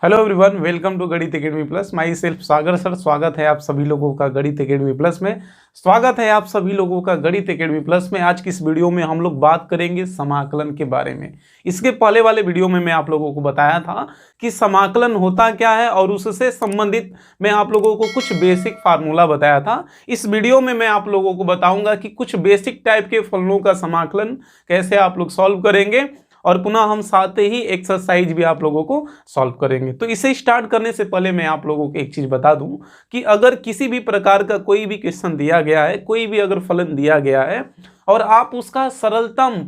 Hello everyone, welcome to गणित academy plus. My self Sagar sir. स्वागत है आप सभी लोगों का गणित एकेडमी प्लस में। स्वागत है आप सभी लोगों का गणित एकेडमी प्लस में। आज की इस वीडियो में हम लोग बात करेंगे समाकलन के बारे में। इसके पहले वाले वीडियो में मैं आप लोगों को बताया था कि समाकलन होता क्या है और उससे संबंधित मैं आप लोगों को कुछ बेसिक फार्मूला बताया था। इस वीडियो में मैं आप लोगों को बताऊंगा कि कुछ बेसिक टाइप के फलनों का समाकलन कैसे आप लोग सॉल्व करेंगे और पुनः हम साथ ही एक्सरसाइज भी आप लोगों को सॉल्व करेंगे। तो इसे स्टार्ट करने से पहले मैं आप लोगों को एक चीज बता दूं कि अगर किसी भी प्रकार का कोई भी क्वेश्चन दिया गया है, कोई भी अगर फलन दिया गया है और आप उसका सरलतम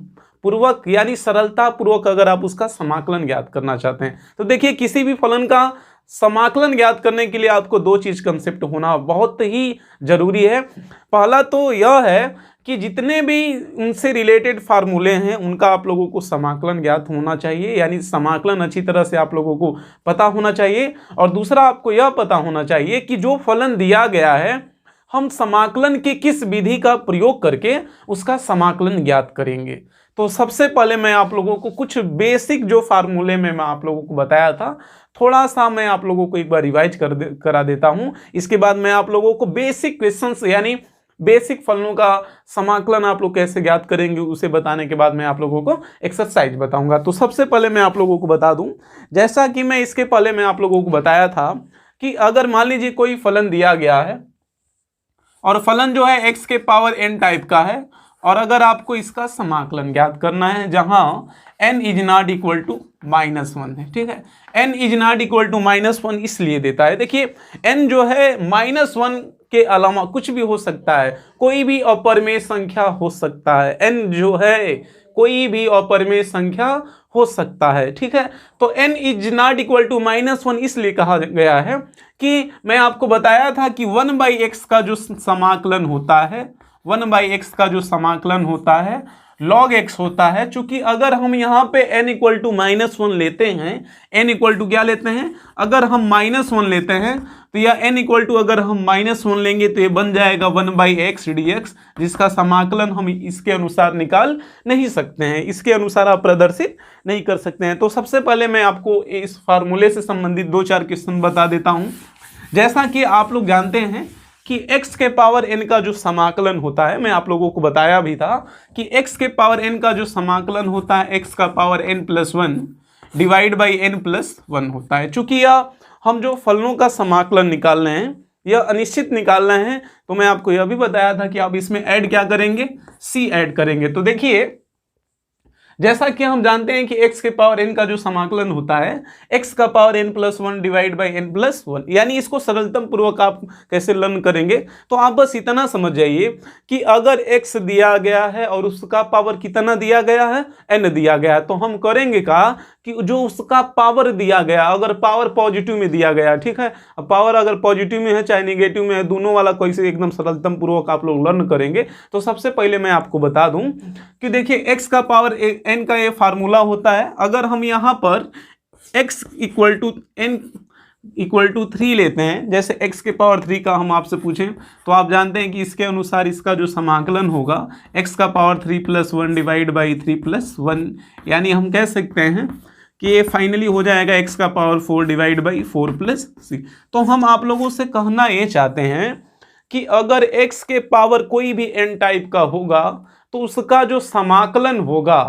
पूर्वक यानी सरलता पूर्वक अगर आप उसका समाकलन ज्ञात करना चाहते हैं तो देखिए, किसी भी फलन का समाकलन ज्ञात करने के लिए आपको दो चीज कंसेप्ट होना बहुत ही जरूरी है। पहला तो यह है कि जितने भी उनसे रिलेटेड फार्मूले हैं उनका आप लोगों को समाकलन ज्ञात होना चाहिए, यानी समाकलन अच्छी तरह से आप लोगों को पता होना चाहिए। और दूसरा, आपको यह पता होना चाहिए कि जो फलन दिया गया है हम समाकलन के किस विधि का प्रयोग करके उसका समाकलन ज्ञात करेंगे। तो सबसे पहले मैं आप लोगों को कुछ बेसिक जो फार्मूले में मैं आप लोगों को बताया था, थोड़ा सा मैं आप लोगों को एक बार रिवाइज करा देता हूं। इसके बाद मैं आप लोगों को बेसिक क्वेश्चंस यानी बेसिक फलनों का समाकलन आप लोग कैसे ज्ञात करेंगे उसे बताने के बाद मैं आप लोगों को एक्सरसाइज बताऊंगा। तो सबसे पहले मैं आप लोगों को बता दूं, जैसा कि मैं इसके पहले मैं आप लोगों को बताया था कि अगर मान लीजिए कोई फलन दिया गया है और फलन जो है x के पावर n टाइप का है और अगर आपको इसका समाकलन ज्ञात करना है जहां n is not equal to -1 है, ठीक है। n is not equal to -1 इसलिए देता है, देखिए n जो है -1 के अलावा कुछ भी हो सकता है, कोई भी अपरिमेय संख्या हो सकता है। n जो है कोई भी अपरिमेय संख्या हो सकता है, ठीक है। तो n is not equal to -1 इसलिए कहा गया है कि मैं आपको बताया था कि 1/x का जो समाकलन होता है, 1/x का जो समाकलन होता है log x होता है। चूंकि अगर हम यहाँ पे n इक्वल टू -1 लेते हैं, n इक्वल टू क्या लेते हैं, अगर हम -1 लेते हैं तो या n इक्वल टू अगर हम -1 लेंगे तो ये बन जाएगा 1/x dx, जिसका समाकलन हम इसके अनुसार निकाल नहीं सकते हैं, इसके अनुसार आप प्रदर्शित नहीं कर सकते हैं। तो सबसे पहले मैं आपको इस फार्मूले से संबंधित 2-4 क्वेश्चन बता देता हूँ। जैसा कि आप लोग जानते हैं कि x के पावर n का जो समाकलन होता है, मैं आप लोगों को बताया भी था कि x के पावर n का जो समाकलन होता है x का power n+1 divide by n+1 होता है। चूंकि यह हम जो फलनों का समाकलन निकाल रहे हैं यह अनिश्चित निकाल रहे हैं, तो मैं आपको यह भी बताया था कि आप इसमें ऐड क्या करेंगे, c ऐड करेंगे। तो देखिए, जैसा कि हम जानते हैं कि x के पावर n का जो समाकलन होता है x का power n+1 divide by n+1, यानी इसको सरलतम पूर्वक आप कैसे लर्न करेंगे, तो आप बस इतना समझ जाइए कि अगर x दिया गया है और उसका पावर कितना दिया गया है, n दिया गया है, तो हम करेंगे का कि जो उसका पावर दिया गया, अगर पावर पॉजिटिव में दिया गया, ठीक है, अब पावर अगर पॉजिटिव में है चाहे निगेटिव में है, दोनों वाला कोई से एकदम सरलतम पूर्वक आप लोग लर्न करेंगे। तो सबसे पहले मैं आपको बता दूं कि देखिए, x का पावर n का ये फार्मूला होता है। अगर हम यहाँ पर x equal to n equal to 3 लेते हैं, जैसे x के पावर 3 का हम आपसे पूछें तो आप जानते हैं कि इसके अनुसार इसका जो समाकलन होगा x का पावर 3+1 डिवाइड बाई 3+1, यानी हम कह सकते हैं कि ये फाइनली हो जाएगा x का पावर 4 डिवाइड बाई 4+c। तो हम आप लोगों से कहना ये चाहते हैं कि अगर x के पावर कोई भी n टाइप का होगा तो उसका जो समाकलन होगा,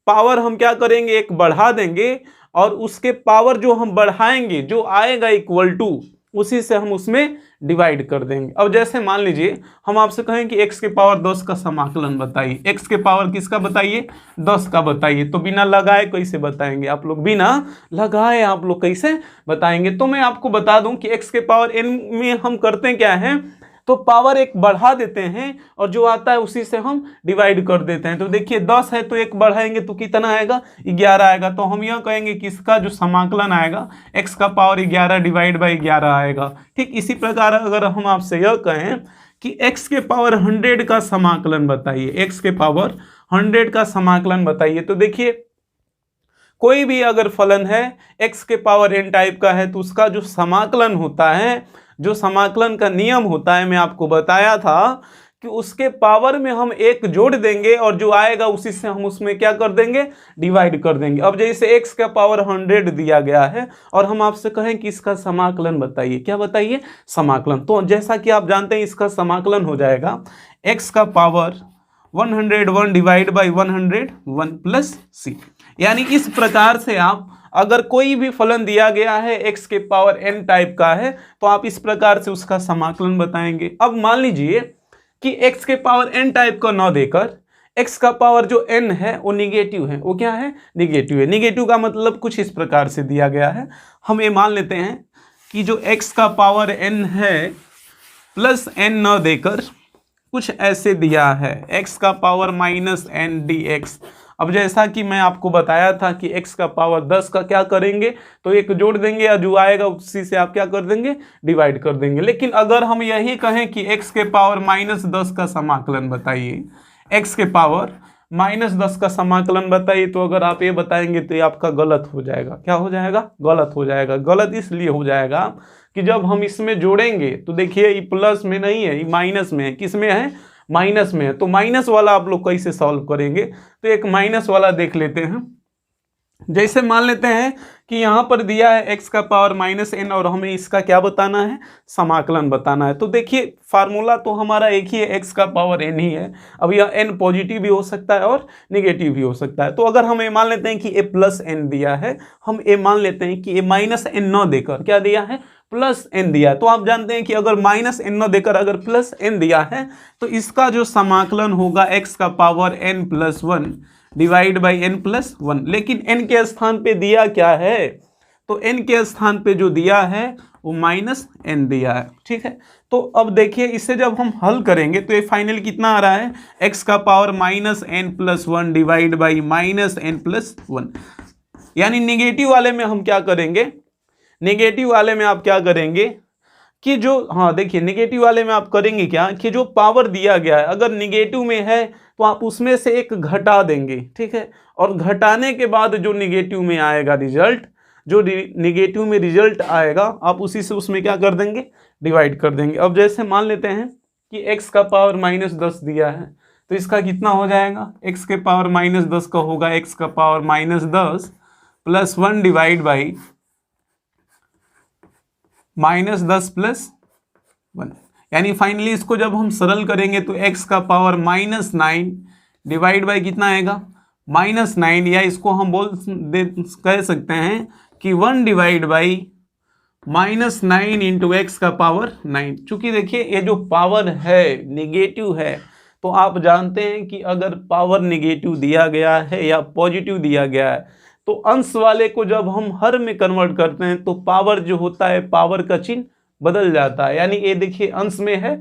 पावर हम क्या करेंगे, एक बढ़ा देंगे और उसके पावर जो हम बढ़ाएंगे जो आएगा इक्वल टू उसी से हम उसमें डिवाइड कर देंगे। अब जैसे मान लीजिए हम आपसे कहें कि x के पावर 10 का समाकलन बताइए, x के पावर किसका बताइए, 10 का बताइए, तो बिना लगाए कैसे बताएंगे आप लोग, बिना लगाए आप लोग कैसे बताएंगे। तो मैं आपको बता दूं कि x के पावर n में हम करते क्या है, तो पावर एक बढ़ा देते हैं और जो आता है उसी से हम डिवाइड कर देते हैं। तो देखिए, 10 है तो एक बढ़ाएंगे तो कितना आएगा, 11 आएगा। तो हम यह कहेंगे कि इसका जो समाकलन आएगा x का पावर 11 डिवाइड बाई 11 आएगा। ठीक इसी प्रकार अगर हम आपसे यह कहें कि x के पावर 100 का समाकलन बताइए, x के पावर 100 का समाकलन बताइए, तो देखिए कोई भी अगर फलन है x के पावर n टाइप का है तो उसका जो समाकलन होता है, जो समाकलन का नियम होता है, मैं आपको बताया था कि उसके पावर में हम 1 जोड़ देंगे और जो आएगा उसी से हम उसमें क्या कर देंगे, डिवाइड कर देंगे। अब जैसे x का पावर 100 दिया गया है और हम आपसे कहें कि इसका समाकलन बताइए, क्या बताइए, समाकलन। तो जैसा कि आप जानते हैं इसका समाकलन हो जाएगा x का power 101 divide by 101 plus c। यानी इस प्रकार से आप अगर कोई भी फलन दिया गया है x के पावर n टाइप का है तो आप इस प्रकार से उसका समाकलन बताएंगे। अब मान लीजिए कि x के पावर n टाइप का न देकर x का पावर जो n है वो निगेटिव है, वो क्या है, निगेटिव है। निगेटिव का मतलब कुछ इस प्रकार से दिया गया है, हम ये मान लेते हैं कि जो x का पावर n है प्लस n न देकर कुछ ऐसे दिया है, x का पावर माइनस n dx। अब जैसा कि मैं आपको बताया था कि x का पावर 10 का क्या करेंगे, तो 1 जोड़ देंगे या जो आएगा उसी से आप क्या कर देंगे, डिवाइड कर देंगे। लेकिन अगर हम यही कहें कि x के पावर माइनस 10 का समाकलन बताइए, x के पावर माइनस 10 का समाकलन बताइए, तो अगर आप ये बताएंगे तो ये आपका गलत हो जाएगा। क्या हो जाएगा, गलत हो जाएगा। गलत इसलिए हो जाएगा कि जब हम इसमें जोड़ेंगे तो देखिए ये प्लस में नहीं है, ये माइनस में है। किस में है, माइनस में है। तो माइनस वाला आप लोग कैसे सॉल्व करेंगे, तो एक माइनस वाला देख लेते हैं। जैसे मान लेते हैं कि यहाँ पर दिया है x का पावर माइनस n और हमें इसका क्या बताना है, समाकलन बताना है। तो देखिए फार्मूला तो हमारा एक ही है, x का पावर n ही है। अब यह n पॉजिटिव भी हो सकता है और निगेटिव भी हो सकता है। तो अगर हम ये मान लेते हैं कि a प्लस n दिया है, हम ये मान लेते हैं कि a माइनस n न देकर क्या दिया है, प्लस n दिया है। तो आप जानते हैं कि अगर माइनस n न देकर अगर प्लस n दिया है तो इसका जो समाकलन होगा x का power n plus 1 divide by n plus 1। लेकिन n के स्थान पे दिया क्या है, तो n के स्थान पे जो दिया है वो माइनस n दिया है। ठीक है, तो अब देखिए इसे जब हम हल करेंगे तो ये फाइनल कितना आ रहा है, x का power minus n plus 1 divide by minus n plus 1। यानी निगेटिव वाले में हम क्या करेंगे, निगेटिव वाले में आप क्या करेंगे कि जो, हाँ देखिए निगेटिव वाले में आप करेंगे क्या कि जो पावर दिया गया है अगर निगेटिव में है तो आप उसमें से एक घटा देंगे। ठीक है, और घटाने के बाद जो निगेटिव में आएगा रिजल्ट, जो निगेटिव में रिजल्ट आएगा आप उसी से उसमें क्या कर देंगे, डिवाइड कर देंगे। अब जैसे मान लेते हैं कि x का पावर माइनस 10 दिया है तो इसका कितना हो जाएगा, x के पावर माइनस 10 का होगा x का power minus 10 plus 1 divide by minus 10 plus 1। यानी फाइनली इसको जब हम सरल करेंगे तो x का पावर माइनस 9 डिवाइड बाई कितना आएगा, माइनस 9, या इसको हम कह सकते हैं कि 1 divide by minus 9 into x का पावर 9। चूंकि देखिए ये जो पावर है निगेटिव है, तो आप जानते हैं कि अगर पावर निगेटिव दिया गया है या पॉजिटिव दिया गया है तो अंश वाले को जब हम हर में कन्वर्ट करते हैं तो पावर जो होता है, पावर का चिन्ह बदल जाता है। यानी ये देखिए अंश में है,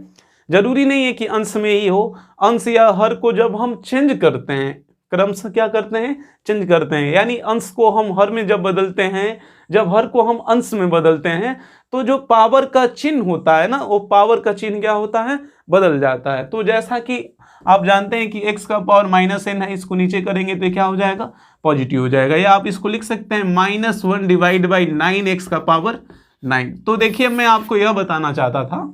जरूरी नहीं है कि अंश में ही हो। अंश या हर को जब हम चेंज करते हैं, क्रम से क्या करते हैं, चेंज करते हैं। यानी अंश को हम हर में जब बदलते हैं, जब हर को हम अंश में बदलते हैं तो जो पावर का चिन्ह होता है ना, वो पावर का चिन्ह क्या होता है, बदल जाता है। तो जैसा कि आप जानते हैं कि x का पावर माइनस n है, इसको नीचे करेंगे तो क्या हो जाएगा, पॉजिटिव हो जाएगा। या आप इसको लिख सकते हैं माइनस 1 डिवाइड बाई 9x का पावर 9। तो देखिए मैं आपको यह बताना चाहता था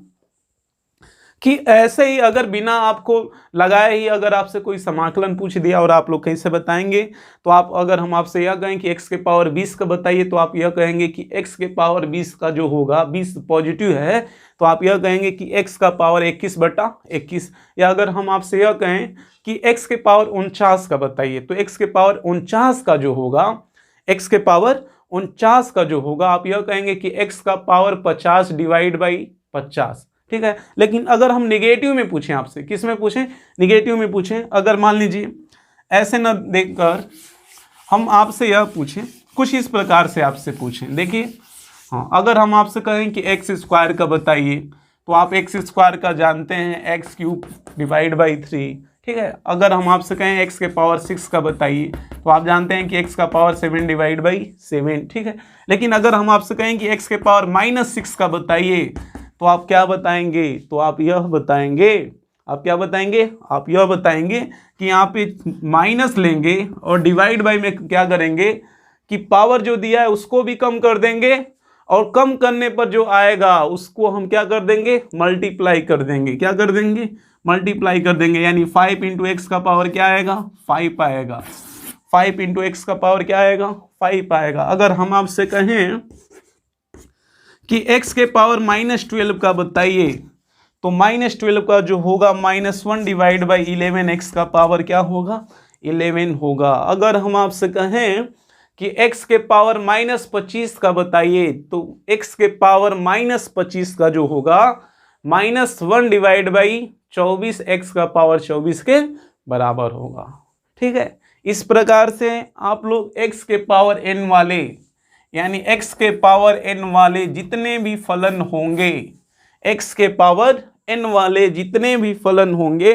कि ऐसे ही अगर बिना आपको लगाए ही अगर आपसे कोई समाकलन पूछ दिया और आप लोग कैसे बताएंगे, तो आप अगर हम आपसे यह कहें कि x के पावर 20 का बताइए तो आप यह कहेंगे कि x के पावर 20 का जो होगा, 20 पॉजिटिव है तो आप यह कहेंगे कि x का पावर 21/21। या अगर हम आपसे यह कहें कि x के पावर 49 का बताइए तो x के पावर 49 का जो होगा, x के पावर 49 का जो होगा आप यह कहेंगे कि x का पावर 50 डिवाइड बाई 50। ठीक है, लेकिन अगर हम निगेटिव में पूछें आपसे, किस में पूछें, निगेटिव में पूछें, अगर मान लीजिए ऐसे न देखकर हम आपसे यह पूछें, कुछ इस प्रकार से आपसे पूछें, देखिए हाँ, अगर हम आपसे कहें कि एक्स स्क्वायर का बताइए तो आप एक्स स्क्वायर का जानते हैं एक्स क्यूब डिवाइड बाई 3। ठीक है, अगर हम आपसे कहें एक्स के पावर 6 का बताइए तो आप जानते हैं कि एक्स का पावर 7 डिवाइड बाई 7। ठीक है, लेकिन अगर हम आपसे कहें कि एक्स के पावर -6 का बताइए तो आप क्या बताएंगे, तो आप यह बताएंगे, आप क्या बताएंगे, आप यह बताएंगे कि यहाँ पे माइनस लेंगे और डिवाइड बाई में क्या करेंगे कि पावर जो दिया है उसको भी कम कर देंगे और कम करने पर जो आएगा उसको हम क्या कर देंगे, मल्टीप्लाई कर देंगे। क्या कर देंगे, मल्टीप्लाई कर देंगे। यानी 5 इंटू एक्स का पावर क्या आएगा, 5 आएगा। 5 इंटू एक्स का पावर क्या आएगा, 5 आएगा। अगर हम आपसे कहें कि x के पावर -12 का बताइए, तो -12 का जो होगा -1 डिवाइड बाई 11, x का पावर क्या होगा, 11 होगा। अगर हम आपसे कहें कि x के पावर -25 का बताइए, तो x के पावर -25 का जो होगा -1 डिवाइड बाई 24, x का पावर 24 के बराबर होगा। ठीक है, इस प्रकार से आप लोग x के पावर n वाले, यानी x के पावर n वाले जितने भी फलन होंगे, x के पावर n वाले जितने भी फलन होंगे,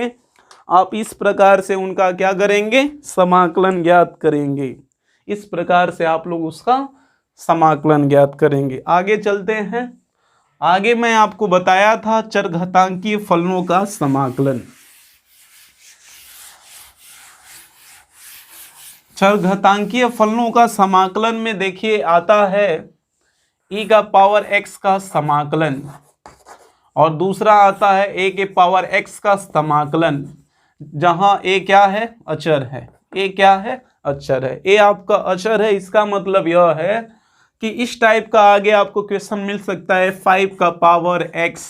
आप इस प्रकार से उनका क्या करेंगे, समाकलन ज्ञात करेंगे। इस प्रकार से आप लोग उसका समाकलन ज्ञात करेंगे। आगे चलते हैं। आगे मैं आपको बताया था चरघातांकीय फलनों का समाकलन। चरघातांकीय फलनों का समाकलन में देखिए आता है e का पावर x का समाकलन, और दूसरा आता है a के पावर x का समाकलन, जहां a क्या है, अचर है। a क्या है, अचर है। a आपका अचर है। इसका मतलब यह है कि इस टाइप का आगे आपको क्वेश्चन मिल सकता है 5 का पावर x,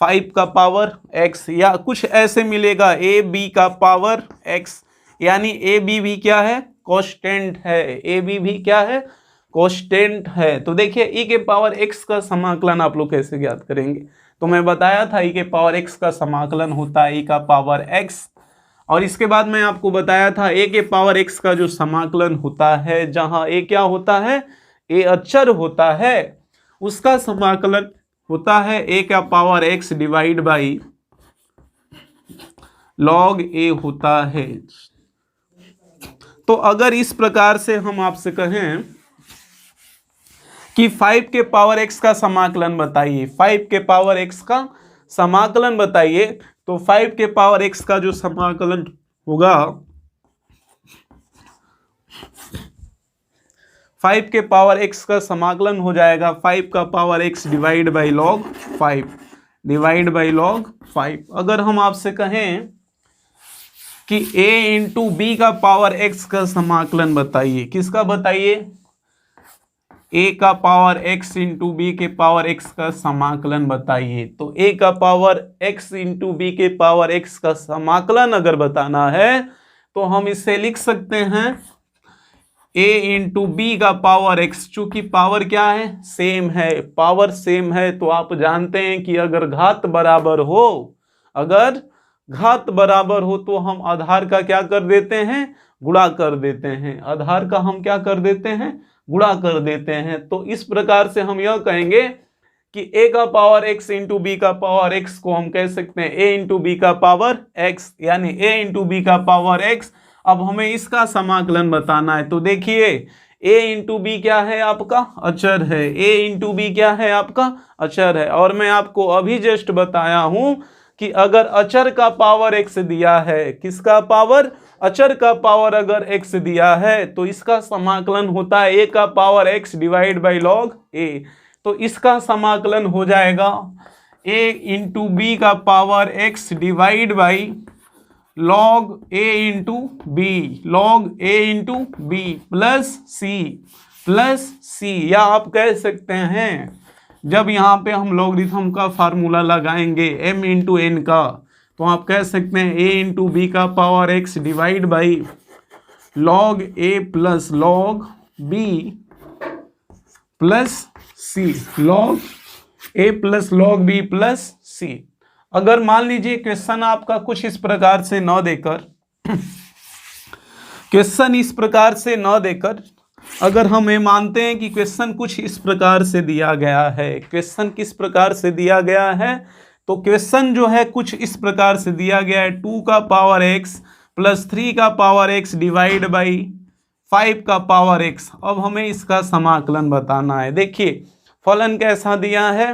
5 का पावर x, या कुछ ऐसे मिलेगा a b का पावर x, यानी a b भी क्या है, कांस्टेंट है। a b भी क्या है, कांस्टेंट है। तो देखिए e के पावर x का समाकलन आप लोग कैसे ज्ञात करेंगे, तो मैं बताया था e के पावर x का समाकलन होता है e का पावर x, और इसके बाद मैं आपको बताया था a के पावर x का जो समाकलन होता है, जहां a क्या होता है, a अचर होता है, उसका समाकलन होता है a का power x divide by log a होता है। तो अगर इस प्रकार से हम आपसे कहें कि 5 के पावर x का समाकलन बताइए, 5 के पावर x का समाकलन बताइए, तो 5 के पावर x का जो समाकलन होगा, 5 के पावर x का समाकलन हो जाएगा 5 का power x divide by log 5, divide by log 5। अगर हम आपसे कहें कि a इंटू बी का पावर x का समाकलन बताइए, किसका बताइए, a का पावर x इंटू बी के पावर x का समाकलन बताइए। तो a का पावर x इंटू बी के पावर x का समाकलन अगर बताना है, तो हम इसे लिख सकते हैं a इंटू बी का पावर x, चूंकि पावर क्या है, सेम है, पावर सेम है, तो आप जानते हैं कि अगर घात बराबर हो, अगर घात बराबर हो तो हम आधार का क्या कर देते हैं, गुणा कर देते हैं। आधार का हम क्या कर देते हैं, गुणा कर देते हैं। तो इस प्रकार से हम यह कहेंगे कि a का पावर x इंटू बी का पावर x को हम कह सकते हैं a इंटू बी का पावर x, यानी a इंटू बी का पावर x। अब हमें इसका समाकलन बताना है। तो देखिए a इंटू बी क्या है, आपका अचर है। a इंटू बी क्या है, आपका अचर है। और मैं आपको अभी जस्ट बताया हूं कि अगर अचर का पावर x दिया है, किसका पावर, अचर का पावर अगर x दिया है, तो इसका समाकलन होता है a का power x divide by log a। तो इसका समाकलन हो जाएगा a इंटू बी का power x divide by log a into B, log a into B plus C, या आप कह सकते हैं जब यहाँ पे हम लॉगरिथम का फार्मूला लगाएंगे m इंटू एन का, तो आप कह सकते हैं a इंटू बी का power x divide by log a plus log b plus C, log a plus log b plus C. अगर मान लीजिए क्वेश्चन आपका कुछ इस प्रकार से न देकर, क्वेश्चन इस प्रकार से न देकर, अगर हम ये मानते हैं कि क्वेश्चन कुछ इस प्रकार से दिया गया है, क्वेश्चन किस प्रकार से दिया गया है, तो क्वेश्चन जो है कुछ इस प्रकार से दिया गया है 2 का पावर x प्लस 3 का पावर x डिवाइड बाई 5 का पावर x। अब हमें इसका समाकलन बताना है। देखिए फलन कैसा दिया है,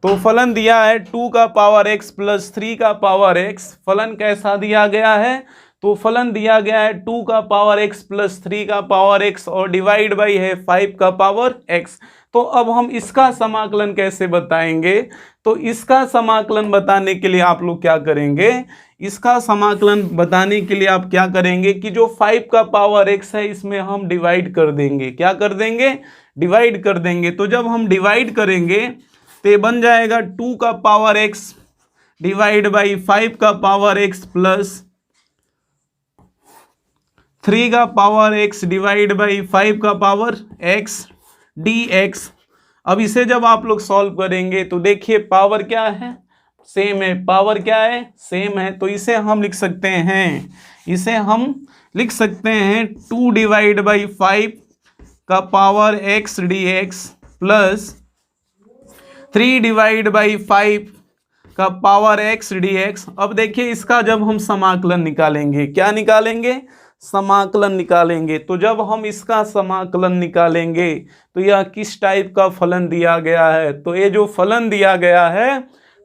तो फलन दिया है 2 का पावर x प्लस 3 का पावर x। फलन कैसा दिया गया है, तो फलन दिया गया है 2 का पावर x प्लस 3 का पावर x और डिवाइड बाई है 5 का पावर x। तो अब हम इसका समाकलन कैसे बताएंगे? तो इसका समाकलन बताने के लिए आप लोग क्या करेंगे? इसका समाकलन बताने के लिए आप क्या करेंगे कि जो 5 का पावर x है इसमें हम डिवाइड कर देंगे। क्या कर देंगे? डिवाइड कर देंगे। तो जब हम डिवाइड करेंगे तो ये बन जाएगा 2 का पावर x डिवाइड बाई 5 का पावर x प्लस 3 का पावर x डिवाइड बाई 5 का पावर x dx। अब इसे जब आप लोग सॉल्व करेंगे तो देखिए पावर क्या है? सेम है। पावर क्या है? सेम है। तो इसे हम लिख सकते हैं, 2 डिवाइड बाई 5 का power x dx plus 3 divide by 5 का पावर x dx। अब देखिए इसका जब हम समाकलन निकालेंगे, क्या निकालेंगे? समाकलन निकालेंगे। तो जब हम इसका समाकलन निकालेंगे तो यह किस टाइप का फलन दिया गया है? तो ये जो फलन दिया गया है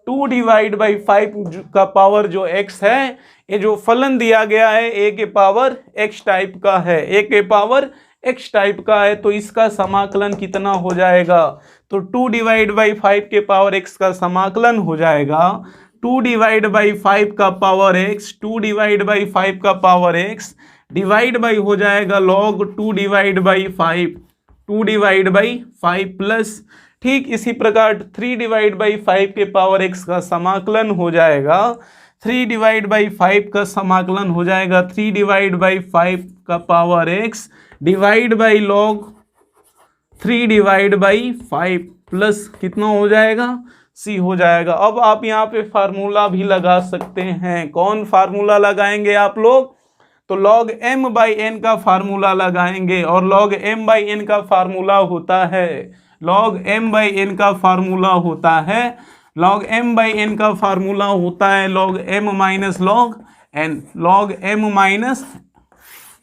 2 डिवाइड बाई 5 का पावर जो x है, ये जो फलन दिया गया है a के पावर x टाइप का है, a के पावर x टाइप का है। तो इसका समाकलन कितना हो जाएगा? तो 2 डिवाइड बाई 5 के पावर x का समाकलन हो जाएगा 2 डिवाइड बाई 5 का पावर x, 2 डिवाइड बाई 5 का पावर x डिवाइड बाई हो जाएगा log 2 divide by 5, 2 divide by 5 plus ठीक इसी प्रकार 3 डिवाइड बाई 5 के पावर x का समाकलन हो जाएगा 3 डिवाइड बाई 5 का समाकलन हो जाएगा 3 डिवाइड बाई 5 का power x divide by log 3 divide by 5 plus कितना हो जाएगा? c हो जाएगा। अब आप यहाँ पे फार्मूला भी लगा सकते हैं। कौन फार्मूला लगाएंगे आप लोग? तो log m बाई n का फार्मूला लगाएंगे और log m बाई n का फार्मूला होता है, log m बाई n का फार्मूला होता है, log m बाई n का फार्मूला होता है log m minus log n, log m minus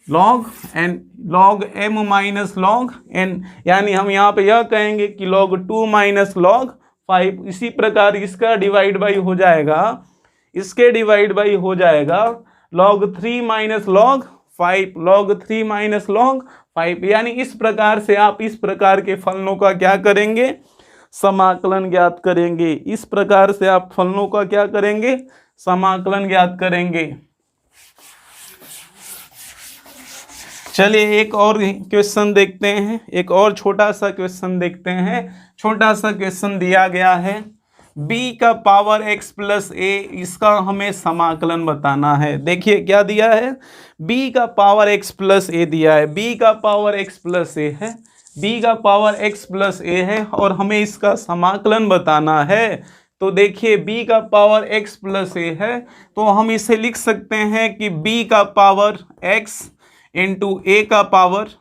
log n, log m minus log n। यानी हम यहाँ पे यह कहेंगे कि log 2 माइनस log 5। इसी प्रकार इसका डिवाइड बाई हो जाएगा, इसके डिवाइड बाई हो जाएगा log 3 minus log 5, log 3 minus log 5। यानी इस प्रकार से आप इस प्रकार के फलनों का क्या करेंगे? समाकलन ज्ञात करेंगे। इस प्रकार से आप फलनों का क्या करेंगे? समाकलन ज्ञात करेंगे। चलिए एक और क्वेश्चन देखते हैं, एक और छोटा सा क्वेश्चन देखते हैं। छोटा सा क्वेश्चन दिया गया है b का पावर x प्लस a, इसका हमें समाकलन बताना है। देखिए क्या दिया है? b का पावर x प्लस a दिया है, b का पावर x प्लस a है, b का पावर x प्लस a है और हमें इसका समाकलन बताना है। तो देखिए b का पावर x प्लस a है तो हम इसे लिख सकते हैं कि b का पावर x इंटू a का पावर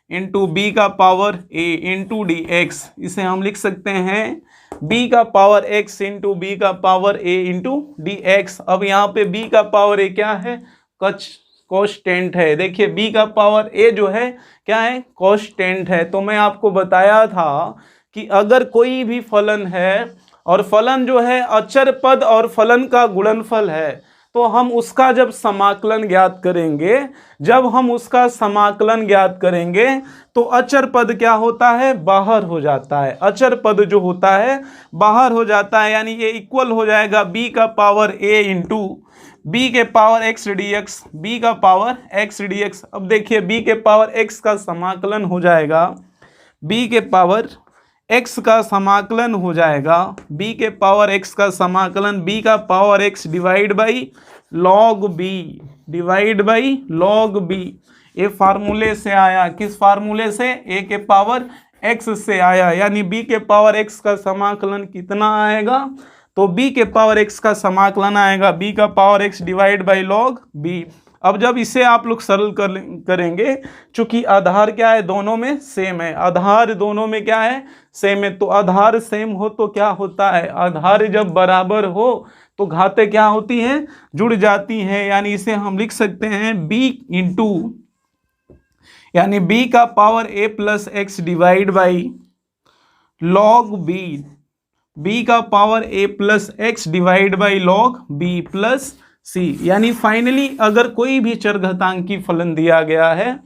इंटू b का पावर a इंटू dx। इसे हम लिख सकते हैं b का पावर x इंटू b का पावर a इंटू dx। अब यहाँ पे b का पावर a क्या है? कांस्टेंट है। देखिए b का पावर a जो है क्या है? कांस्टेंट है। तो मैं आपको बताया था कि अगर कोई भी फलन है और फलन जो है अचर पद और फलन का गुणनफल है तो हम उसका जब समाकलन ज्ञात करेंगे, जब हम उसका समाकलन ज्ञात करेंगे तो अचर पद क्या होता है? बाहर हो जाता है। अचर पद जो होता है बाहर हो जाता है, यानी ये इक्वल हो जाएगा b का पावर a इंटू b के पावर x dx, b का पावर x dx। अब देखिए b के पावर x का समाकलन हो जाएगा, b के पावर x का समाकलन हो जाएगा, b के पावर x का समाकलन b का power x divide by log b, divide by log b। ये फार्मूले से आया, किस फार्मूले से? a के पावर x से आया, यानी b के पावर x का समाकलन कितना आएगा? तो b के पावर x का समाकलन आएगा b का power x divide by log b। अब जब इसे आप लोग सरल करेंगे, चूंकि आधार क्या है? दोनों में सेम है, आधार दोनों में क्या है? सेम है। तो आधार सेम हो तो क्या होता है? आधार जब बराबर हो तो घातें क्या होती हैं? जुड़ जाती हैं। यानी इसे हम लिख सकते हैं b इंटू, यानी b का power a plus X divide by log b, b का power a plus X divide by log b plus C. यानी फाइनली अगर कोई भी चरघातांकी फलन दिया गया है,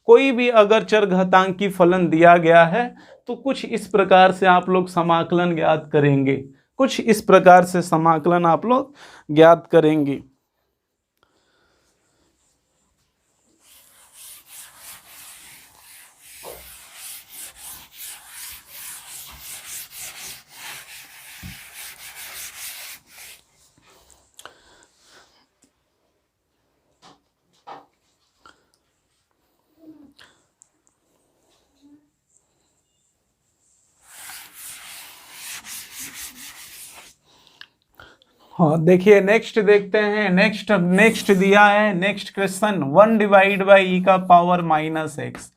कोई भी अगर चरघातांकी फलन दिया गया है तो कुछ इस प्रकार से आप लोग समाकलन ज्ञात करेंगे, कुछ इस प्रकार से समाकलन आप लोग ज्ञात करेंगे। हाँ देखिए, नेक्स्ट देखते हैं। नेक्स्ट दिया है, next question 1 divide by E का power minus X,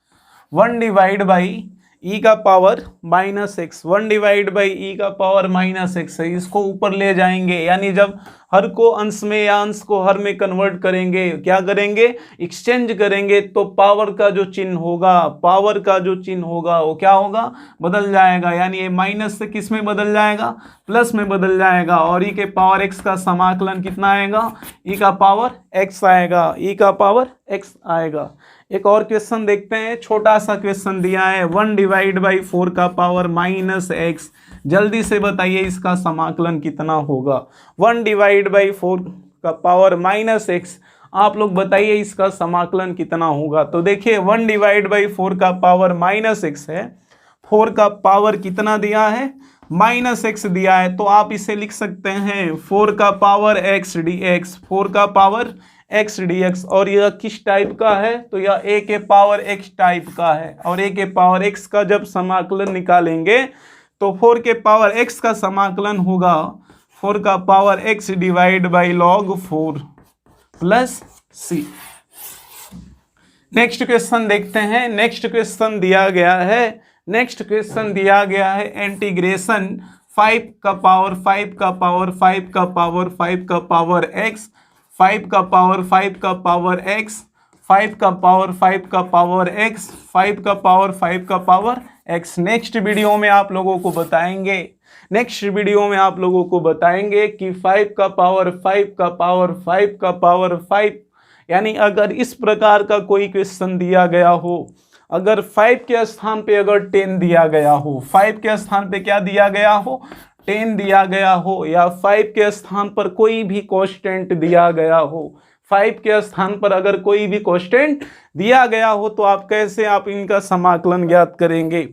1 divide by E का power minus X, 1 divide by E का पावर माइनस एक्स है। इसको ऊपर ले जाएंगे, यानी जब हर को अंश में या अंश को हर में कन्वर्ट करेंगे, क्या करेंगे, एक्सचेंज करेंगे, तो पावर का जो चिन्ह होगा, पावर का जो चिन्ह होगा वो क्या होगा, बदल जाएगा। यानी ये माइनस से किस में बदल जाएगा, प्लस में बदल जाएगा। और ई के पावर एक्स का समाकलन कितना आएगा, ई का पावर एक्स आएगा, ई का पावर एक्स आएगा। एक और क्वेश्चन देखते हैं, छोटा सा क्वेश्चन दिया है 1 डिवाइड बाई 4 का पावर माइनस एक्स। जल्दी से बताइए इसका समाकलन कितना होगा। 1 डिवाइड बाई 4 का पावर माइनस एक्स, आप लोग बताइए इसका समाकलन कितना होगा। तो देखिए 1 डिवाइड बाई 4 का पावर माइनस एक्स है, 4 का पावर कितना दिया है, माइनस एक्स दिया है, तो आप इसे लिख सकते हैं 4 का पावर एक्स डी एक्स, 4 का पावर एक्स डी एक्स। और यह किस टाइप का है, तो यह ए के पावर एक्स टाइप का है। और ए के पावर एक्स का जब समाकलन निकालेंगे तो 4 के पावर एक्स का समाकलन होगा 4 का power x divide by log 4 plus C. Next question देखते हैं। नेक्स्ट क्वेश्चन दिया गया है, नेक्स्ट क्वेश्चन दिया गया है इंटीग्रेशन 5 का पावर 5 का पावर 5 का पावर 5 का पावर एक्स, 5 का पावर 5 का पावर एक्स, 5 का पावर 5 का पावर एक्स, 5 का पावर 5 का पावर एक्स। नेक्स्ट वीडियो में आप लोगों को बताएंगे, नेक्स्ट वीडियो में आप लोगों को बताएंगे कि 5 का पावर 5 का पावर 5 का पावर 5, यानी अगर इस प्रकार का कोई क्वेश्चन दिया गया हो, अगर 5 के स्थान पे अगर 10 दिया गया हो, 5 के स्थान पे क्या दिया गया हो, 10 दिया गया हो, या 5 के स्थान पर कोई भी कांस्टेंट दिया गया हो, 5 के स्थान पर अगर कोई भी कांस्टेंट दिया गया हो, तो आप कैसे आप इनका समाकलन ज्ञात करेंगे,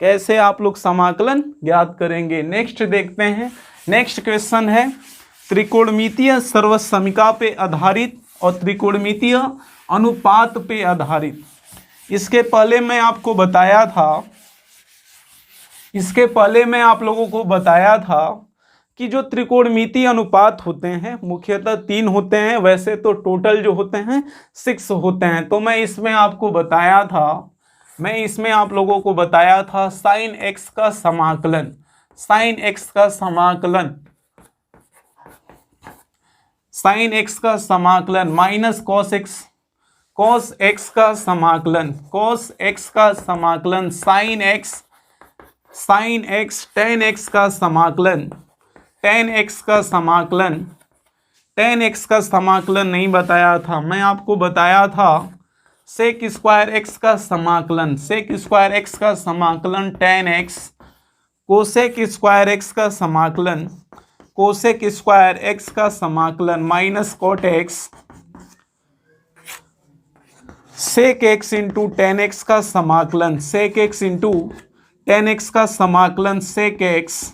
कैसे आप लोग समाकलन ज्ञात करेंगे। नेक्स्ट देखते हैं। नेक्स्ट क्वेश्चन है त्रिकोणमितीय सर्वसमीका पे आधारित और त्रिकोणमितीय अनुपात पे आधारित। इसके पहले मैं आपको बताया था, इसके पहले मैं आप लोगों को बताया था कि जो त्रिकोणमितीय अनुपात होते हैं मुख्यतः 3 होते हैं, वैसे तो टोटल जो होते हैं 6 होते हैं। तो मैं इसमें आपको बताया था, मैं इसमें आप लोगों को बताया था साइन एक्स का समाकलन, साइन एक्स का समाकलन, साइन एक्स का समाकलन minus cos x, cos x का समाकलन, कॉस एक्स का समाकलन, sine x, sine x, ten x का समाकलन, टेन एक्स का समाकलन, टेन एक्स का समाकलन नहीं बताया था, मैं आपको बताया था सेक स्क्वायर एक्स का समाकलन, सेक स्क्वायर एक्स का समाकलन tan x, cosec square x का समाकलन, कोसेक स्क्वायर एक्स का समाकलन minus cot x, sec x into tan x का समाकलन, sec x into tan x का समाकलन, sec x,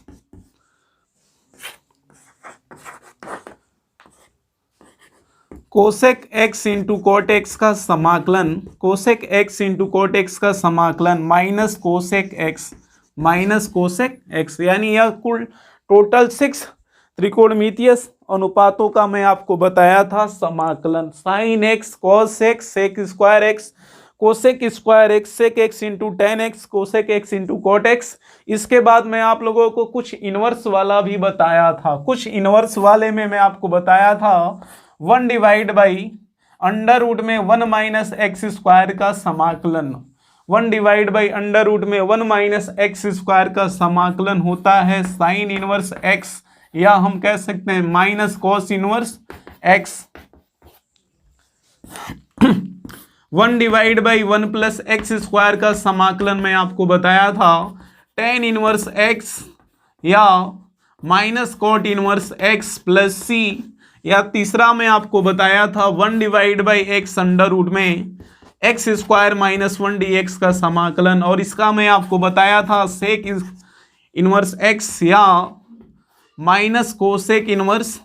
cosec x into cot x का समाकलन, cosec x into cot x का समाकलन minus cosec x, minus cosec x. यानी यह कुल टोटल 6 त्रिकोणमितीय अनुपातों का मैं आपको बताया था समाकलन, sine x, cos x, sec square x, cosec square x, sec x into tan x, cosec x into cot x. इसके बाद मैं आप लोगों को कुछ इनवर्स वाला भी बताया था, कुछ इनवर्स वाले में मैं आपको बताया था 1 डिवाइड बाई अंडर रूट में 1 माइनस एक्स स्क्वायर का समाकलन, 1 डिवाइड बाई अंडर रूट में 1 माइनस एक्स स्क्वायर का समाकलन होता है साइन इनवर्स एक्स, या हम कह सकते हैं minus cos inverse X 1 divide by 1 plus X square का समाकलन मैं आपको बताया था tan इनवर्स एक्स या minus cot inverse X plus C, या तीसरा मैं आपको बताया था 1 divide by X under root में X square minus 1 D X का समाकलन, और इसका मैं आपको बताया था सेक इनवर्स एक्स या minus cosec inverse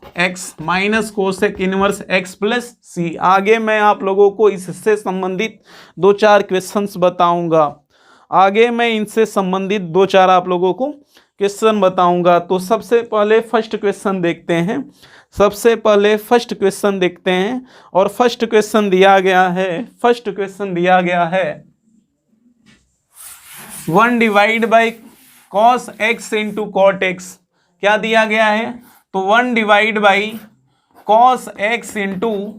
X plus C. आगे मैं आप लोगों को इससे संबंधित 2-4 क्वेश्चंस बताऊंगा। आप लोगों को क्वेश्चन बताऊंगा। तो सबसे पहले फर्स्ट क्वेश्चन देखते हैं। और फर्स्ट क्वेश्चन दिया गया है 1 divide by cos x into cot x. क्या दिया गया है? तो 1 divide by cos x into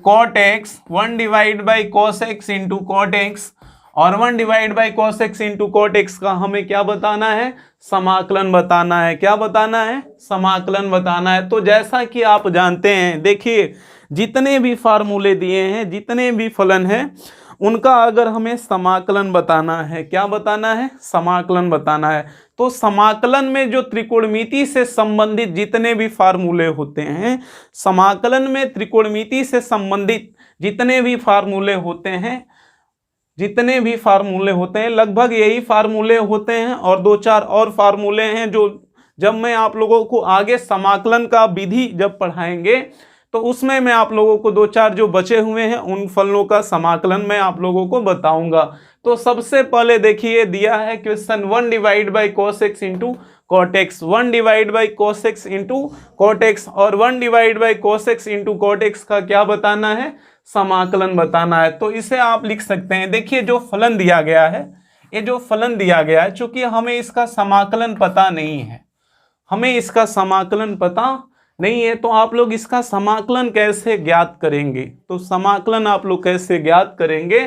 cot x, 1 divide by cos x into cot x, और 1 divide by cos x into cot x का हमें क्या बताना है? समाकलन बताना है। क्या बताना है? समाकलन बताना है। तो जैसा कि आप जानते हैं, देखिए जितने भी फार्मूले दिए हैं, जितने भी फलन हैं, उनका अगर हमें समाकलन बताना है, क्या बताना है? समाकलन बताना है। तो समाकलन में जो त्रिकोणमिति से संबंधित जितने भी फार्मूले होते हैं, समाकलन में त्रिकोणमिति से संबंधित जितने भी फार्मूले होते हैं, लगभग यही फार्मूले होते हैं, और 2-4 और फार्मूले हैं जो जब मैं आप लोगों को आगे समाकलन का विधि जब पढ़ाएंगे तो उसमें मैं आप लोगों को 2-4 जो बचे हुए हैं उन फलनों का समाकलन मैं आप लोगों को बताऊंगा। तो सबसे पहले देखिए दिया है question 1 divide by cos x into cot x, 1 divide by cos x into cot x, और 1 divide by cos x into cot x का क्या बताना है? समाकलन बताना है। तो इसे आप लिख सकते हैं। देखिए जो फलन दिया गया है, ये जो फलन दिया गया है, चूंकि हमें इसका समाकलन पता नहीं है, तो आप लोग इसका समाकलन कैसे ज्ञात करेंगे? तो समाकलन आप लोग कैसे ज्ञात करेंगे?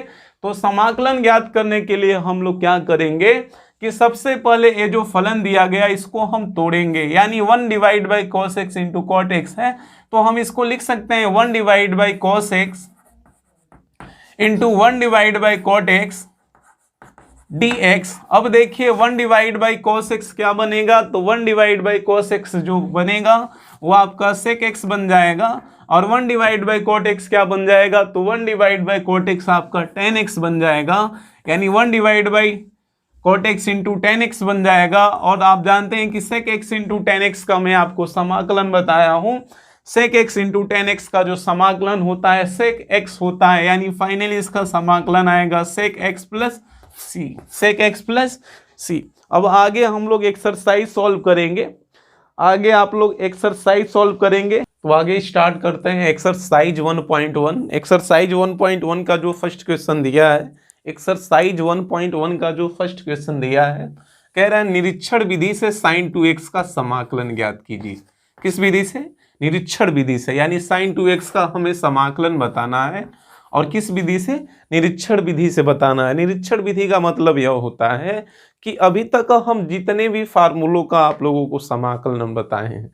तो समाकलन ज्ञात करने के लिए हम लोग क्या करेंगे कि सबसे पहले ये जो फलन दिया गया इसको हम तोड़ेंगे, यानी 1 divide by cos x into cot x है, तो हम इसको लिख सकते हैं 1 divide by cos x into 1 divide by cot x dx। अब देखिए 1 डिवाइड बाई कॉस एक्स क्या बनेगा? तो 1 डिवाइड बाई कॉस एक्स जो बनेगा वो आपका सेक एक्स बन जाएगा, और 1 डिवाइड बाई कॉट एक्स क्या बन जाएगा? तो 1 डिवाइड बाई कॉट एक्स आपका tan एक्स बन जाएगा, यानी 1 divide by cot x into tan x बन जाएगा। और आप जानते हैं कि sec x into tan x का मैं आपको समाकलन बताया हूँ। Sec x into tan x का जो समाकलन होता है सेक एक्स होता है, यानी फाइनली इसका समाकलन आएगा सेक एक्स प्लस सी। अब आगे हम लोग एक्सरसाइज सॉल्व करेंगे। तो आगे स्टार्ट करते हैं एक्सरसाइज 1.1। एक्सरसाइज 1.1 का जो फर्स्ट क्वेश्चन दिया है, कह रहा है निरीक्षण विधि से sin 2x का समाकलन ज्ञात कीजिए। किस विधि से? निरीक्षण विधि से, यानी sin 2x का हमें समाकलन बताना है। और किस विधि से? निरीक्षण विधि से बताना है। निरीक्षण विधि का मतलब यह होता है कि अभी तक हम जितने भी फार्मूलों का आप लोगों को समाकलन बताए हैं,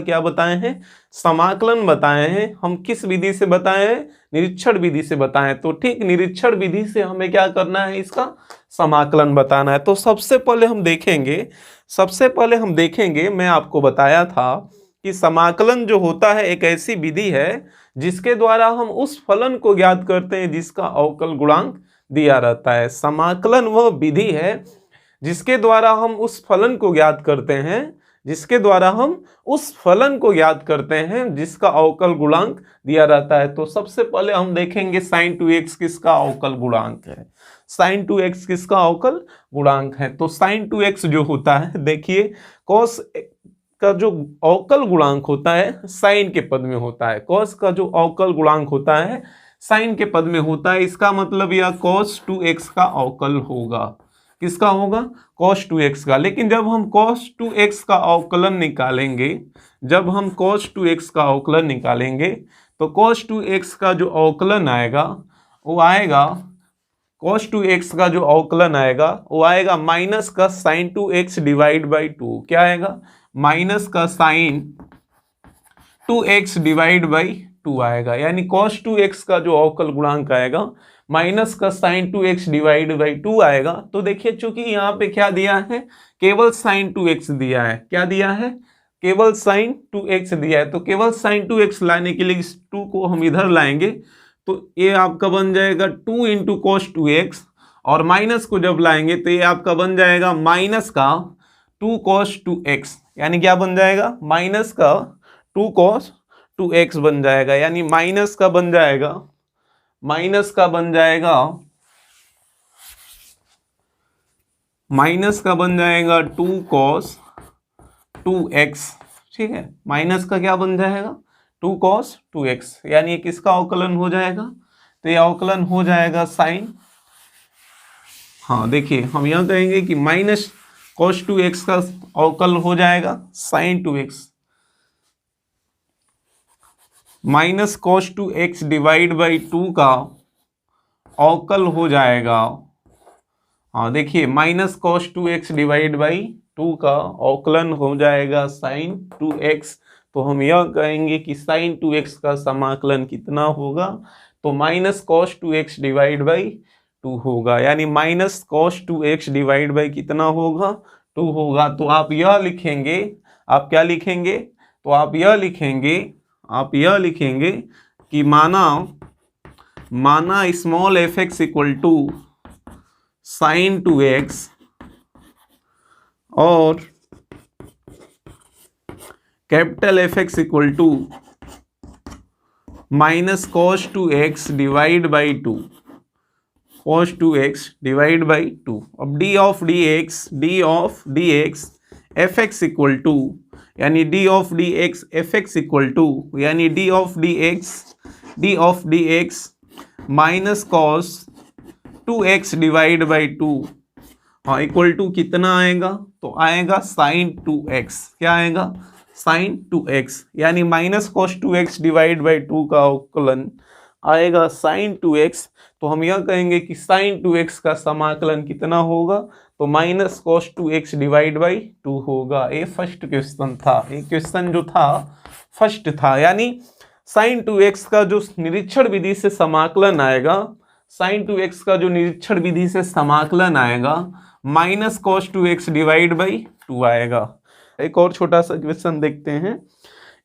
क्या बताए हैं? समाकलन बताए हैं। हम किस विधि से बताए हैं? निरीक्षण विधि से बताए। तो ठीक निरीक्षण विधि से हमें क्या करना है? इसका समाकलन बताना है। तो सबसे पहले हम देखेंगे, मैं आपको बताया था कि समाकलन जो होता है एक ऐसी विधि है जिसके द्वारा हम उस फलन को ज्ञात करते हैं जिसका अवकल गुणांक दिया रहता है। समाकलन वह विधि है जिसके द्वारा हम उस फलन को ज्ञात करते हैं जिसका अवकल गुणांक दिया रहता है। तो सबसे पहले हम देखेंगे sin 2x किसका अवकल गुणांक है। sin 2x किसका अवकल गुणांक है? तो sin 2x जो होता है, देखिए cos का जो अवकल गुणांक होता है साइन के पद में होता है। cos का जो अवकल गुणांक होता है साइन के पद में होता है। इसका मतलब यह cos 2x का अवकल होगा। किसका होगा? cos 2x का। लेकिन जब हम cos 2x का अवकलन निकालेंगे, तो cos 2x का जो अवकलन आएगा वो आएगा माइनस का sin 2x डिवाइड बाई 2। क्या आएगा? माइनस का sin 2x डिवाइड बाई 2 आएगा, यानी cos 2x का जो अवकल गुणांक आएगा माइनस का sin 2x डिवाइड बाई 2 आएगा। तो देखिए चूंकि यहाँ पे क्या दिया है, केवल sin 2x दिया है, क्या दिया है, केवल sin 2x दिया है। तो केवल sin 2x लाने के लिए इस 2 को हम इधर लाएंगे, तो ये आपका बन जाएगा 2 इंटू cos 2x, और माइनस को जब लाएंगे तो ये आपका बन जाएगा माइनस का 2 cos 2x, यानी क्या बन जाएगा, माइनस का 2 cos 2x बन जाएगा, यानी माइनस का बन जाएगा, माइनस का बन जाएगा 2 cos 2x, ठीक है, माइनस का क्या बन जाएगा 2 cos 2x, यानी ये किसका अवकलन हो जाएगा, तो ये अवकलन हो जाएगा साइन, हाँ देखिए हम यह कहेंगे कि माइनस cos 2x का अवकल हो जाएगा sin 2x, minus cos 2x divide by 2 का अवकल हो जाएगा, हाँ देखिए minus cos 2x divide by 2 का अवकलन हो जाएगा sin 2x। तो हम यह कहेंगे कि sin 2x का समाकलन कितना होगा, तो minus cos 2x divide by 2 होगा, यानी minus cos 2x divide by कितना होगा, 2 होगा। तो आप यह लिखेंगे, आप क्या लिखेंगे, तो आप यह लिखेंगे कि माना small f x equal to sine 2x और capital f x equal to minus cos 2x divide by 2, cos 2x divide by 2। अब d of dx f x equal to, यानी d of dx f x equal to, यानी d of dx minus cos 2x divide by 2, हाँ equal to कितना आएगा, तो आएगा sin 2x, क्या आएगा sin 2x, यानी minus cos 2x divide by 2 का अवकलन आएगा sin 2x। तो हम यह कहेंगे कि sin 2x का समाकलन कितना होगा, तो minus cos 2x divide by 2 होगा। ये फर्स्ट क्वेश्चन था, ये क्वेश्चन जो था फर्स्ट था, यानी sin 2x का जो निरीक्षण विधि से समाकलन आएगा, sin 2x का जो निरीक्षण विधि से समाकलन आएगा minus cos 2x divide by 2 आएगा। एक और छोटा सा क्वेश्चन देखते हैं,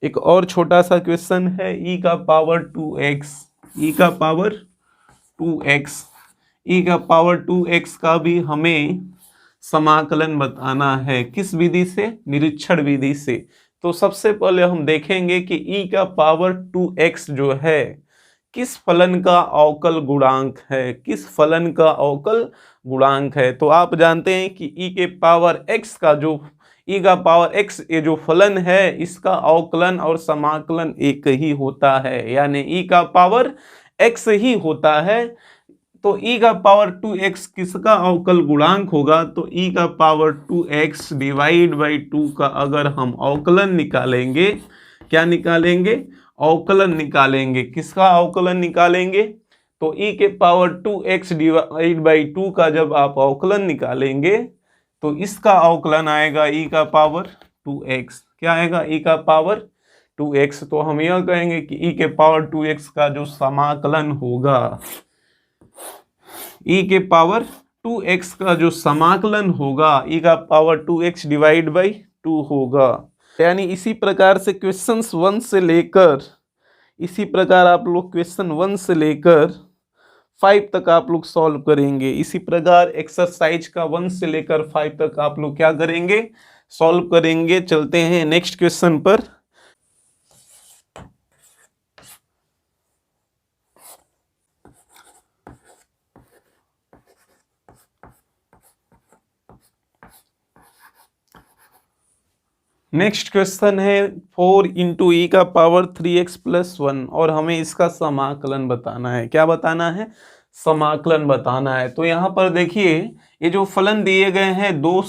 एक और छोटा सा क्वेश्चन है e का पावर 2x, e का पावर 2x का भी हमें समाकलन बताना है, किस विधि से, निरीक्षण विधि से। तो सबसे पहले हम देखेंगे कि e का पावर 2x जो है किस फलन का अवकल गुणांक है, किस फलन का अवकल गुणांक है। तो आप जानते हैं कि e के पावर x का जो e का पावर x ये जो फलन है इसका अवकलन और समाकलन एक ही होता है, यानी e का पावर x ही होता है। तो e का पावर 2x किसका अवकल गुणांक होगा, तो e का पावर 2x डिवाइड बाई 2 का अगर हम अवकलन निकालेंगे, क्या निकालेंगे, अवकलन निकालेंगे, किसका अवकलन निकालेंगे, तो e के पावर 2x डिवाइड बाई 2 का जब आप अवकलन निकालेंगे तो इसका अवकलन आएगा e का पावर 2x, क्या आएगा, e का पावर 2x। तो हम यह कहेंगे कि e के पावर 2x का जो समाकलन होगा, e के पावर 2x का जो समाकलन होगा e का पावर 2x डिवाइड बाई 2 होगा। यानी इसी प्रकार से क्वेश्चन 1 से लेकर, इसी प्रकार आप लोग क्वेश्चन 1 से लेकर 5 तक आप लोग सॉल्व करेंगे। इसी प्रकार एक्सरसाइज का 1 से लेकर 5 तक आप लोग क्या करेंगे, सॉल्व करेंगे। चलते हैं नेक्स्ट क्वेश्चन पर। नेक्स्ट क्वेश्चन है 4 इंटू ई का पावर 3x प्लस 1 और हमें इसका समाकलन बताना है। क्या बताना है, समाकलन बताना है। तो यहाँ पर देखिए ये जो फलन दिए गए हैं दो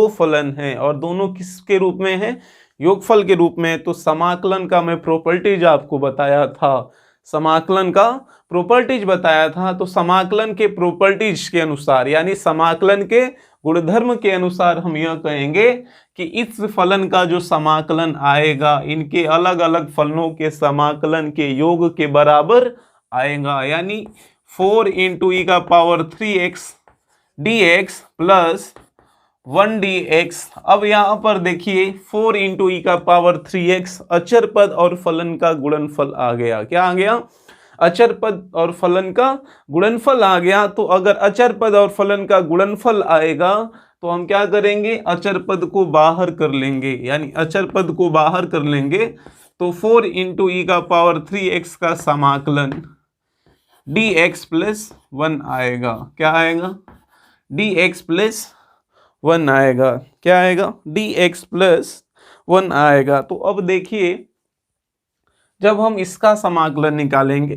फलन हैं और दोनों किसके रूप में है, योगफल के रूप में। तो समाकलन का मैं प्रॉपर्टीज आपको बताया था, समाकलन का प्रॉपर्टीज बताया था। तो समाकलन के प्रॉपर्टीज के अनुसार, यानी समाकलन के गुणधर्म के अनुसार हम यह कहेंगे कि इस फलन का जो समाकलन आएगा इनके अलग अलग फलनों के समाकलन के योग के बराबर आएगा, यानी 4 इंटू ई का power 3x dx plus 1 dx। अब यहाँ पर देखिए 4 इंटू ई का पावर 3x अचर पद और फलन का गुणनफल आ गया। क्या आ गया? अचर पद और फलन का गुणनफल आ गया। तो अगर अचर पद और फलन का गुणनफल आएगा तो हम क्या करेंगे? अचर पद को बाहर कर लेंगे, यानी अचर पद को बाहर कर लेंगे तो 4 इंटू ई का पावर 3x का समाकलन dx प्लस 1 आएगा। क्या आएगा? dx प्लस 1 आएगा। क्या आएगा? dx प्लस 1 आएगा। तो अब देखिए जब हम इसका समाकलन निकालेंगे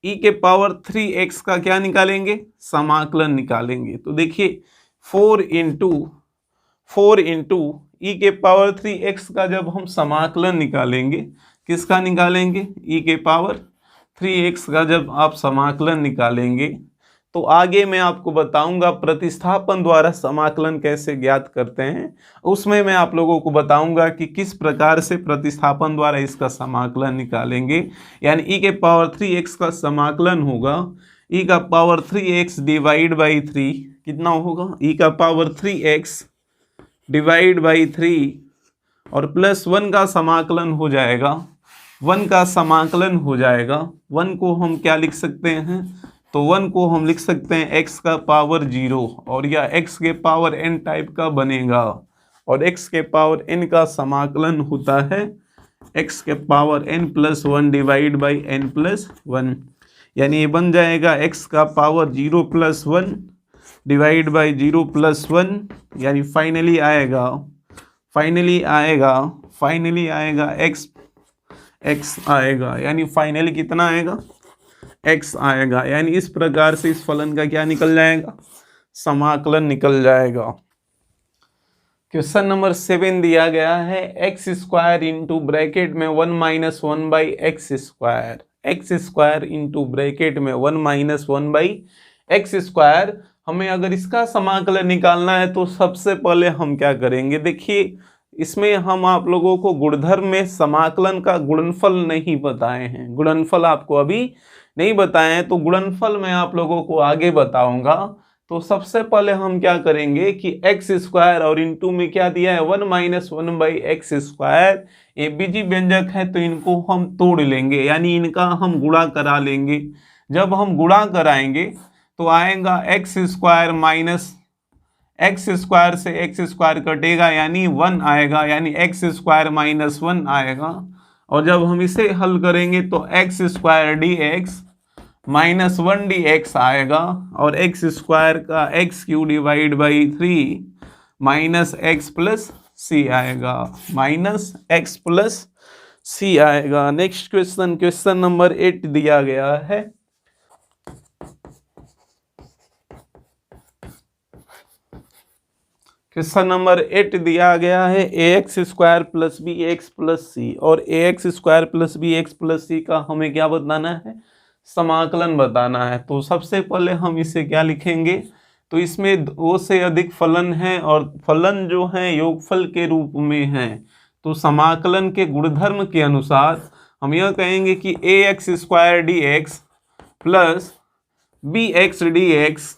e के पावर 3x का क्या निकालेंगे? समाकलन निकालेंगे। तो देखिए 4 इंटू ई के पावर 3x का जब हम समाकलन निकालेंगे, किसका निकालेंगे? e के पावर 3x का जब आप समाकलन निकालेंगे तो आगे मैं आपको बताऊंगा प्रतिस्थापन द्वारा समाकलन कैसे ज्ञात करते हैं। उसमें मैं आप लोगों को बताऊंगा कि किस प्रकार से प्रतिस्थापन द्वारा इसका समाकलन निकालेंगे। यानी e के पावर 3x का समाकलन होगा e का पावर 3x डिवाइड बाई 3। कितना होगा? e का पावर 3x डिवाइड बाई 3 और प्लस 1 का समाकलन हो जाएगा। 1 का समाकलन हो जाएगा। 1 को हम क्या लिख सकते हैं? तो 1 को हम लिख सकते हैं x का पावर 0 और यह x के पावर n टाइप का बनेगा और x के पावर n का समाकलन होता है x के power n plus 1 divide by n plus 1, यानी ये बन जाएगा x का power 0 plus 1 divide by 0 plus 1, यानी फाइनली आएगा x आएगा, यानी फाइनली कितना आएगा? x आएगा। यानी इस प्रकार से इस फलन का क्या निकल जाएगा? समाकलन निकल जाएगा। क्वेश्चन नंबर 7 दिया गया है एक्स स्क्वायर इंटू ब्रैकेट में 1 minus 1 by x square into bracket में 1 माइनस 1 बाई एक्स स्क्वायर। हमें अगर इसका समाकलन निकालना है तो सबसे पहले हम क्या करेंगे? देखिए इसमें हम आप लोगों को गुणधर्म में समाकलन का गुणनफल नहीं बताए हैं, गुणनफल आपको अभी नहीं बताए हैं, तो गुणनफल मैं आप लोगों को आगे बताऊंगा। तो सबसे पहले हम क्या करेंगे कि एक्स स्क्वायर और इनटू में क्या दिया है? 1 माइनस 1 बाई एक्स स्क्वायर। ये बीजी व्यंजक है तो इनको हम तोड़ लेंगे, यानी इनका हम गुणा करा लेंगे। जब हम गुणा कराएंगे तो आएगा x square minus x square से एक्स स्क्वायर कटेगा यानी 1 आएगा, यानी एक्स स्क्वायर माइनस 1 आएगा। और जब हम इसे हल करेंगे तो X square D x minus 1 D x आएगा और एक्स स्क्वायर का X cube divide by 3 minus X plus C आएगा, माइनस एक्स प्लस सी आएगा। नेक्स्ट क्वेश्चन, क्वेश्चन नंबर 8 दिया गया है क्वेश्चन नंबर 8 दिया गया है A X square plus B X plus C, और A X square plus B X plus C का हमें क्या बताना है? समाकलन बताना है। तो सबसे पहले हम इसे क्या लिखेंगे? तो इसमें 2 से अधिक फलन है और फलन जो है योगफल के रूप में है। तो समाकलन के गुणधर्म के अनुसार हम यह कहेंगे कि A X square D X plus B X D X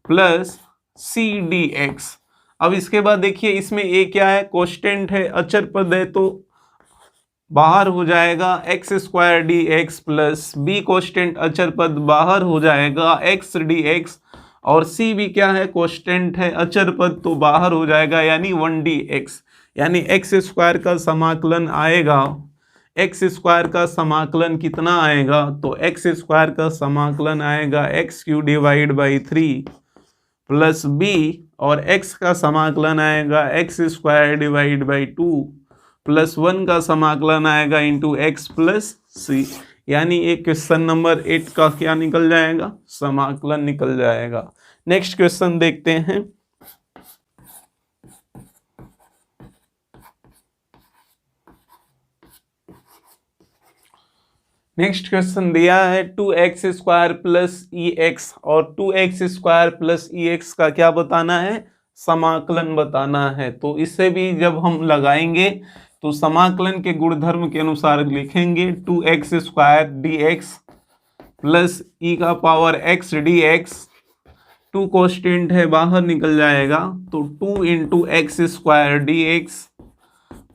plus C D X. अब इसके बाद देखिए इसमें ए क्या है? कांस्टेंट है, अचर पद है, तो बाहर हो जाएगा x square D X plus be constant अचर पद बाहर हो जाएगा एक्स डी एक्स, और सी भी क्या है? कांस्टेंट है, अचर पद, तो बाहर हो जाएगा यानी 1 डी एक्स। यानी एक्स स्क्वायर का समाकलन आएगा, एक्स स्क्वायर का समाकलन कितना आएगा? तो एक्स स्क्वायर का समाकलन आएगा x cube divide by 3 plus b, और x का समाकलन आएगा x square divide by 2 plus 1 का समाकलन आएगा इंटू एक्स प्लस सी। यानी एक क्वेश्चन नंबर 8 का क्या निकल जाएगा? समाकलन निकल जाएगा। नेक्स्ट क्वेश्चन देखते हैं। नेक्स्ट क्वेश्चन दिया है 2x² प्लस EX और 2x² प्लस EX का क्या बताना है, समाकलन बताना है। तो इससे भी जब हम लगाएंगे तो समाकलन के गुणधर्म के अनुसार लिखेंगे 2x² dx प्लस e का पावर x dx, 2 कांस्टेंट है बाहर निकल जाएगा तो 2 into x² dx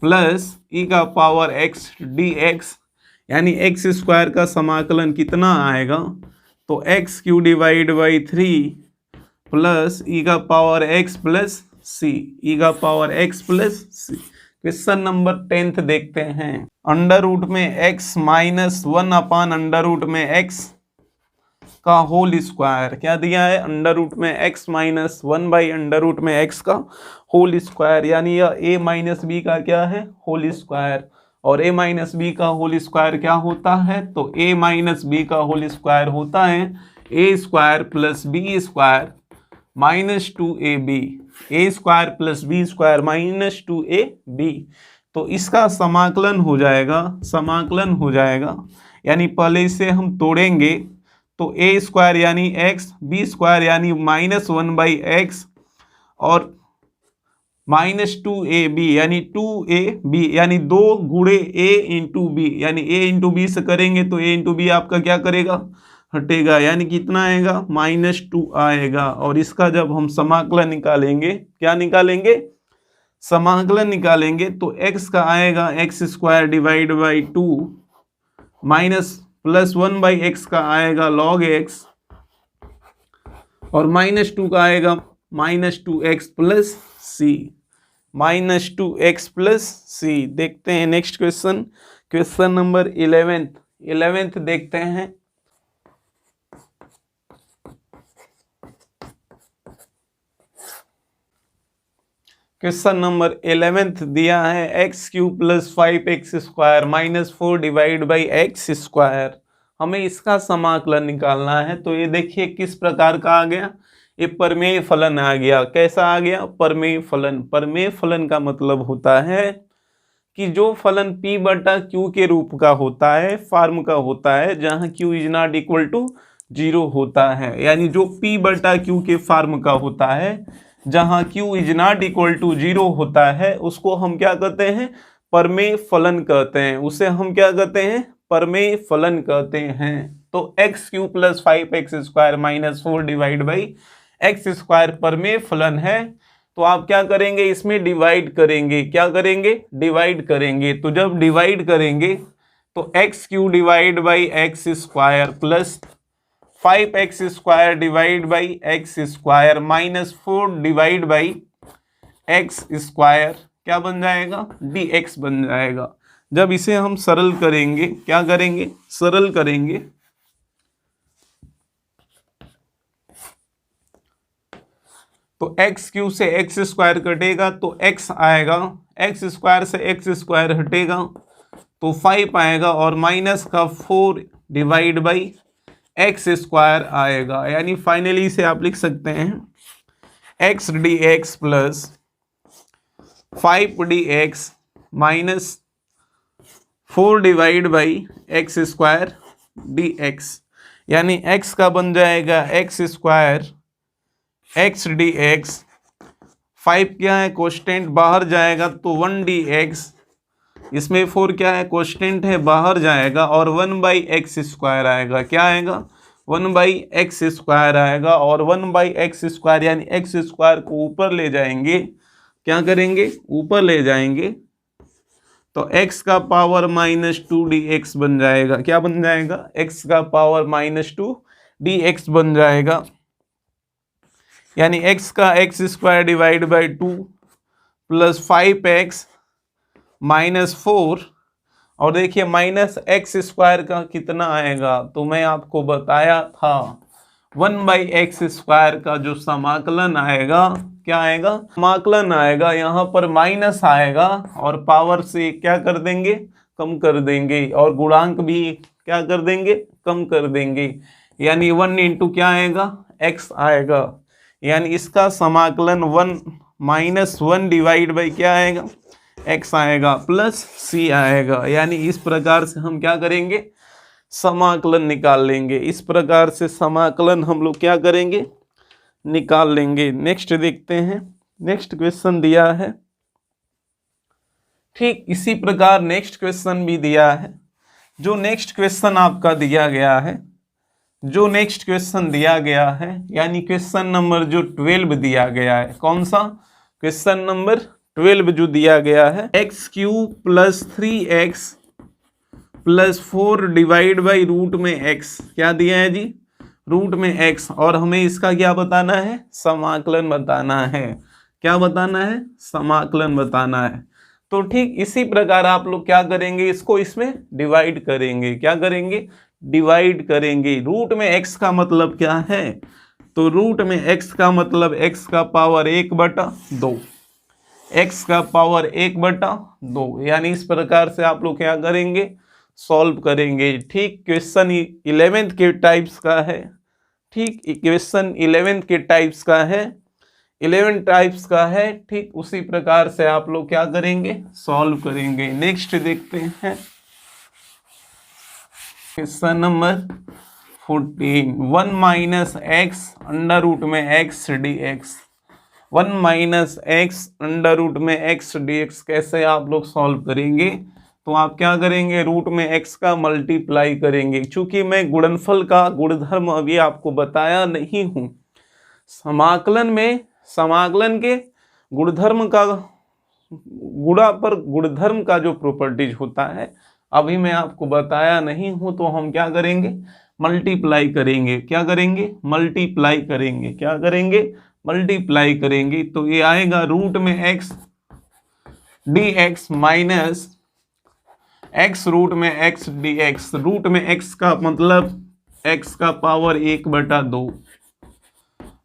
plus e का पावर x dx, यानी x² का समाकलन कितना आएगा, तो x³ डिवाइड बाई 3 प्लस e का power x plus c, e का power x plus c। Question number 10 देखते हैं। अंडर रूट में x minus 1 upon under root में x का होल स्क्वायर, क्या दिया है, अंडर रूट में x minus 1 by under root में x का होल स्क्वायर, यानी यह a माइनस बी का क्या है, होल स्क्वायर। और a माइनस बी का होल स्क्वायर क्या होता है, तो a माइनस बी का होल स्क्वायर होता है a² plus b² minus 2ab, a² plus b² minus 2ab। तो इसका समाकलन हो जाएगा, समाकलन हो जाएगा, यानी पहले इसे हम तोड़ेंगे तो a² यानी x, b² यानी माइनस 1 बाई x और माइनस 2ab यानी 2ab, यानी 2 गुणे a इंटू बी, यानी a इंटू बी से करेंगे तो a इंटू बी आपका क्या करेगा, हटेगा, यानी कितना आएगा, -2 आएगा। और इसका जब हम समाकलन निकालेंगे, क्या निकालेंगे, समाकलन निकालेंगे तो x का आएगा x² divide by 2 minus plus 1 by x का आएगा log x और -2 का आएगा -2x plus c, -2x plus c। देखते हैं next question, question number 11th देखते हैं। क्वेश्चन नंबर 11th दिया है x³ plus 5x² minus 4 divide by x²। हमें इसका समाकलन निकालना है। तो ये देखिए किस प्रकार का आ गया, ये प्रमेय फलन आ गया। कैसा आ गया, प्रमेय फलन। प्रमेय फलन का मतलब होता है कि जो फलन p बटा q के रूप का होता है, फॉर्म का होता है, जहां q is not equal to 0 होता है, यानी जो p बटा q के फॉर्म का होता है, जहां q is not equal to 0 होता है, उसको हम क्या कहते हैं, प्रमेय फलन कहते हैं। उसे हम क्या कहते हैं, प्रमेय फलन कहते हैं। तो x³ plus 5x² minus 4 divide by x² प्रमेय फलन है। तो आप क्या करेंगे, इसमें डिवाइड करेंगे, क्या करेंगे, डिवाइड करेंगे। तो जब डिवाइड करेंगे तो x³ डिवाइड by x² plus 5x² divide by x² minus 4 divide by x² क्या बन जाएगा, dx बन जाएगा। जब इसे हम सरल करेंगे, क्या करेंगे, सरल करेंगे, तो x³ से x² कटेगा तो x आएगा, x² से x² हटेगा तो 5 आएगा और माइनस का 4 डिवाइड बाई x² आएगा। यानी फाइनली इसे आप लिख सकते हैं x dx plus 5 dx minus 4 divide by x² dx, यानी x का बन जाएगा x² x dx, 5 क्या है, कोस्टेंट बाहर जाएगा तो 1 dx, इसमें 4 क्या है, कोस्टेंट है बाहर जाएगा और 1 बाई x² आएगा। क्या आएगा, 1 बाई x² आएगा और 1 बाई x² यानी x² को ऊपर ले जाएंगे, क्या करेंगे, ऊपर ले जाएंगे तो x का पावर -2 dx बन जाएगा। क्या बन जाएगा, x का पावर -2 dx बन जाएगा। यानी x का x² divide by 2 plus 5x minus 4, और देखिए माइनस x² का कितना आएगा, तो मैं आपको बताया था 1 बाई x² का जो समाकलन आएगा, क्या आएगा, समाकलन आएगा, यहाँ पर माइनस आएगा और पावर से क्या कर देंगे, कम कर देंगे, और गुणांक भी क्या कर देंगे, कम कर देंगे, यानी 1 इंटू क्या आएगा, x आएगा। यानी इसका समाकलन 1 डिवाइड बाई क्या आएगा, x आएगा प्लस c आएगा। यानी इस प्रकार से हम क्या करेंगे, समाकलन निकाल लेंगे। इस प्रकार से समाकलन हम लोग क्या करेंगे, निकाल लेंगे। नेक्स्ट देखते हैं, नेक्स्ट क्वेश्चन दिया है। ठीक इसी प्रकार नेक्स्ट क्वेश्चन भी दिया है। जो नेक्स्ट क्वेश्चन आपका दिया गया है, जो नेक्स्ट क्वेश्चन दिया गया है यानी क्वेश्चन नंबर जो 12 दिया गया है, कौन सा क्वेश्चन नंबर 12 जो दिया गया है, x³ + 3x + 4 divide by root में x, क्या दिया है जी, रूट में x, और हमें इसका क्या बताना है, समाकलन बताना है। क्या बताना है, समाकलन बताना है। तो ठीक इसी प्रकार आप लोग क्या करेंगे, इसको इसमें डिवाइड करेंगे। क्या करेंगे, डिवाइड करेंगे। रूट में x का मतलब क्या है, तो रूट में x का मतलब x का पावर 1/2, x का पावर 1/2, यानी इस प्रकार से आप लोग क्या करेंगे, सॉल्व करेंगे। ठीक क्वेश्चन 11th के टाइप्स का है। ठीक क्वेश्चन 11th के टाइप्स का है, 11 टाइप्स का है। ठीक उसी प्रकार से आप लोग क्या करेंगे, सॉल्व करेंगे। नेक्स्ट देखते हैं क्वेश्चन नंबर 14, 1 - x √ में x dx, 1 - x √ में x dx कैसे आप लोग सॉल्व करेंगे, तो आप क्या करेंगे, रूट में x का मल्टीप्लाई करेंगे। चूंकि मैं गुणनफल का गुणधर्म अभी आपको बताया नहीं हूं, समाकलन में समाकलन के गुणधर्म का, गुणा पर गुणधर्म का जो प्रॉपर्टीज होता है अभी मैं आपको बताया नहीं हूं, तो हम क्या करेंगे, मल्टीप्लाई करेंगे। क्या करेंगे, मल्टीप्लाई करेंगे। क्या करेंगे, मल्टीप्लाई करेंगे। तो ये आएगा रूट में x dx minus x root में x dx। रूट में x का मतलब x का पावर 1/2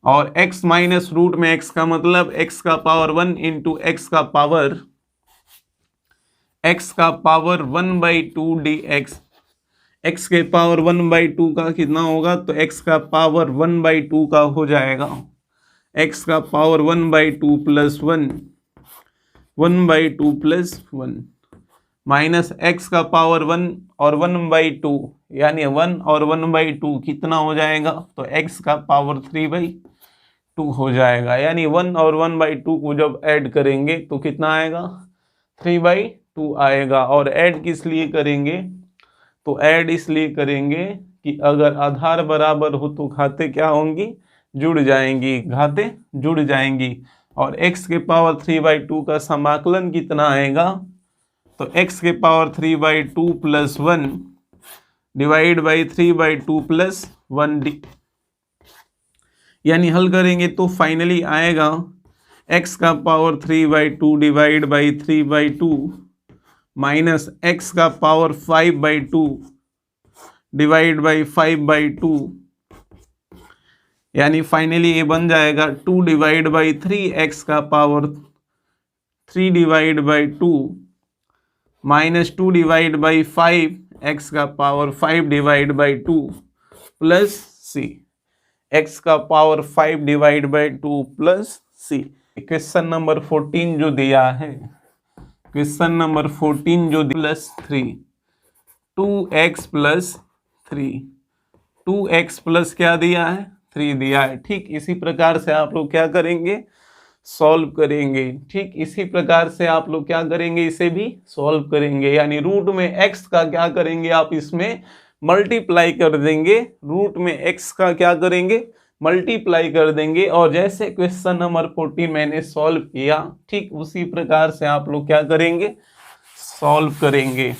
और x माइनस रूट में x का मतलब x का पावर 1 इंटू x का पावर 1/2 dx। x के पावर 1/2 का कितना होगा, तो x का पावर 1/2 का हो जाएगा, x का पावर 1/2 + 1, 1/2 + 1 माइनस x का पावर 1 और 1/2 यानी 1 और 1/2 कितना हो जाएगा, तो x का पावर 3/2 हो जाएगा। यानी 1 और 1/2 को जब ऐड करेंगे तो कितना आएगा, 3/2 आएगा। और ऐड किस लिए करेंगे, तो ऐड इसलिए करेंगे कि अगर आधार बराबर हो तो घातें क्या होंगी, जुड़ जाएंगी, घातें जुड़ जाएंगी। और x के पावर 3/2 का समाकलन कितना आएगा, तो x के पावर 3/2 + 1 डिवाइड बाई 3/2 + 1 यानी हल करेंगे तो फाइनली आएगा x का power 3/2 divide by 3/2 minus x का पावर 5/2 डिवाइड बाई 5/2 यानी फाइनली ये बन जाएगा 2 डिवाइड बाई 3 x का power 3 divide by 2 minus 2 divide by 5 x का power 5 divide by 2 plus c, x का power 5 divide by 2 plus c। Question number 14 जो दिया है, क्वेश्चन नंबर 14 जो +3, 2x + 3, 2x प्लस क्या दिया है, 3 दिया है। ठीक इसी प्रकार से आप लोग क्या करेंगे, सॉल्व करेंगे। ठीक इसी प्रकार से आप लोग क्या करेंगे, इसे भी सॉल्व करेंगे। यानी रूट में x का क्या करेंगे, आप इसमें मल्टीप्लाई कर देंगे। रूट में x का क्या करेंगे, मल्टीप्लाई कर देंगे। और जैसे क्वेश्चन नंबर 14 मैंने सॉल्व किया, ठीक उसी प्रकार से आप लोग क्या करेंगे, सॉल्व करेंगे।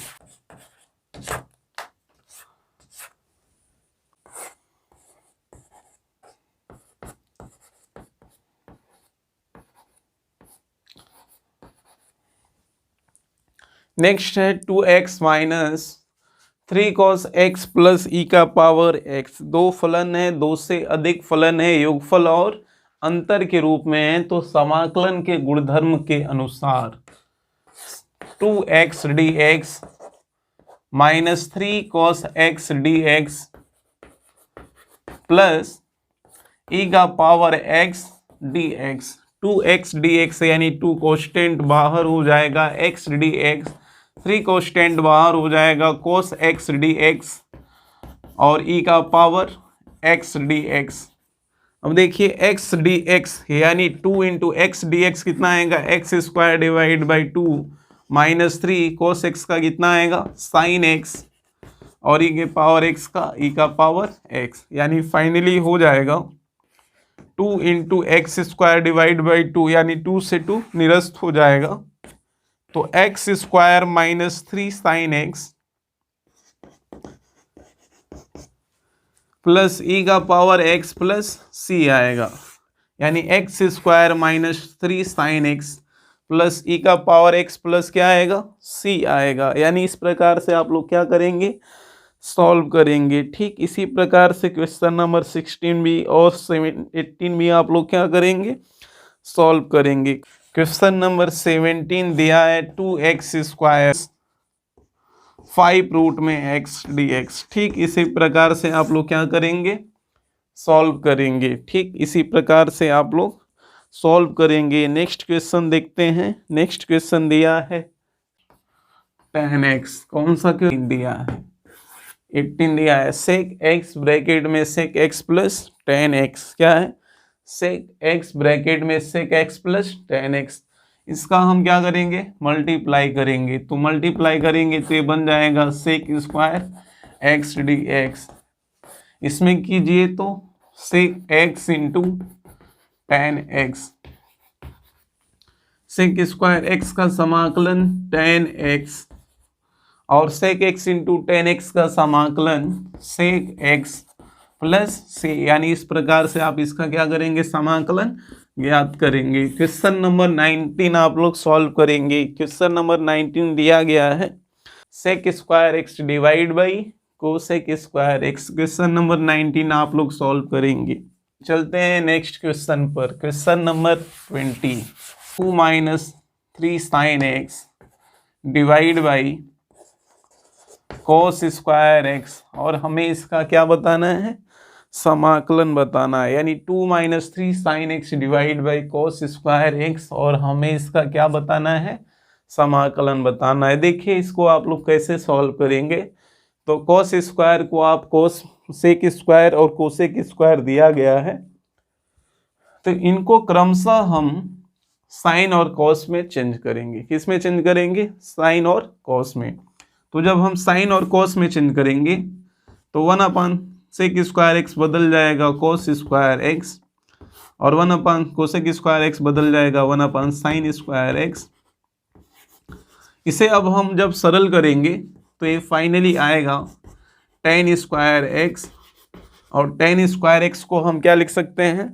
नेक्स्ट है 2x minus 3 cos x plus e का पावर x। दो फलन है, दो से अधिक फलन है, योगफल और अंतर के रूप में है। तो समाकलन के गुणधर्म के अनुसार 2x dx minus 3 cos x dx plus e का power x dx। 2x dx यानी 2 कांस्टेंट बाहर हो जाएगा, x dx 3 कांस्टेंट बाहर हो जाएगा, cos x dx और ई का पावर एक्स डी एक्स। अब देखिए एक्स डी एक्स यानी 2 इंटू एक्स डी एक्स कितना आएगा, एक्स स्क्वायर डिवाइड बाई 2 माइनस 3 कोस एक्स का कितना आएगा, साइन एक्स, और ई के पावर एक्स का ई का पावर एक्स, यानी फाइनली हो जाएगा 2 into X square divide by 2, यानी 2 से 2 निरस्त हो जाएगा, तो X square minus 3 sine X plus E का पावर एक्स प्लस सी आएगा, यानी X square minus 3 sine X plus E का पावर एक्स प्लस क्या आएगा, सी आएगा। यानी इस प्रकार से आप लोग क्या करेंगे, सॉल्व करेंगे। ठीक इसी प्रकार से क्वेश्चन नंबर 16 भी और 18 भी आप लोग क्या करेंगे, सॉल्व करेंगे। क्वेश्चन नंबर 17 दिया है 2x स्क्वायर 5 रूट में x dx। ठीक इसी प्रकार से आप लोग क्या करेंगे, सॉल्व करेंगे। ठीक इसी प्रकार से आप लोग सॉल्व करेंगे। नेक्स्ट क्वेश्चन देखते हैं। नेक्स्ट क्वेश्चन दिया है 10x, कौन सा क्वेश्चन दिया है, 18 दिया है। सेक x ब्रैकेट में सेक x प्लस 10x, क्या है, सेक x ब्रैकेट में सेक x प्लस 10x, इसका हम क्या करेंगे, मल्टीप्लाई करेंगे। तो मल्टीप्लाई करेंगे तो ये बन जाएगा sec square x D x. इसमें कीजिए तो sec x into 10x, sec square x का समाकलन 10x और सेक एक्स इंटू 10x का समाकलन सेक एक्स प्लस सी, यानी इस प्रकार से आप इसका क्या करेंगे, समाकलन ज्ञात करेंगे। क्वेश्चन नंबर 19 आप लोग सॉल्व करेंगे। क्वेश्चन नंबर 19 दिया गया है sec square x divide by cosec square x. Question number 19 आप लोग सॉल्व करेंगे। चलते हैं नेक्स्ट क्वेश्चन पर। क्वेश्चन नंबर 20, 2 माइनस 3 sine x divide by cos square x, और हमें इसका क्या बताना है, समाकलन बताना है। यानी 2 माइनस 3 sine x divide by cos square x, और हमें इसका क्या बताना है, समाकलन बताना है। देखिए इसको आप लोग कैसे सॉल्व करेंगे। तो कोस स्क्वायर को आप कोस सेक स्क्वायर और कोसेक स्क्वायर दिया गया है, तो इनको क्रमशः हम साइन और कॉस में चेंज करेंगे। किस में चेंज करेंगे, साइन और कॉस में। तो जब हम साइन और कॉस में चेंज करेंगे तो 1 अपन सेक स्क्वायर एक्स बदल जाएगा कोस स्क्वायर एक्स, और 1 अपन कोसेक स्क्वायर एक्स बदल जाएगा 1 अपन साइन स्क्वायर एक्स। इसे अब हम जब सरल करेंगे तो ये फाइनली आएगा tan स्क्वायर एक्स, और tan स्क्वायर एक्स को हम क्या लिख सकते हैं,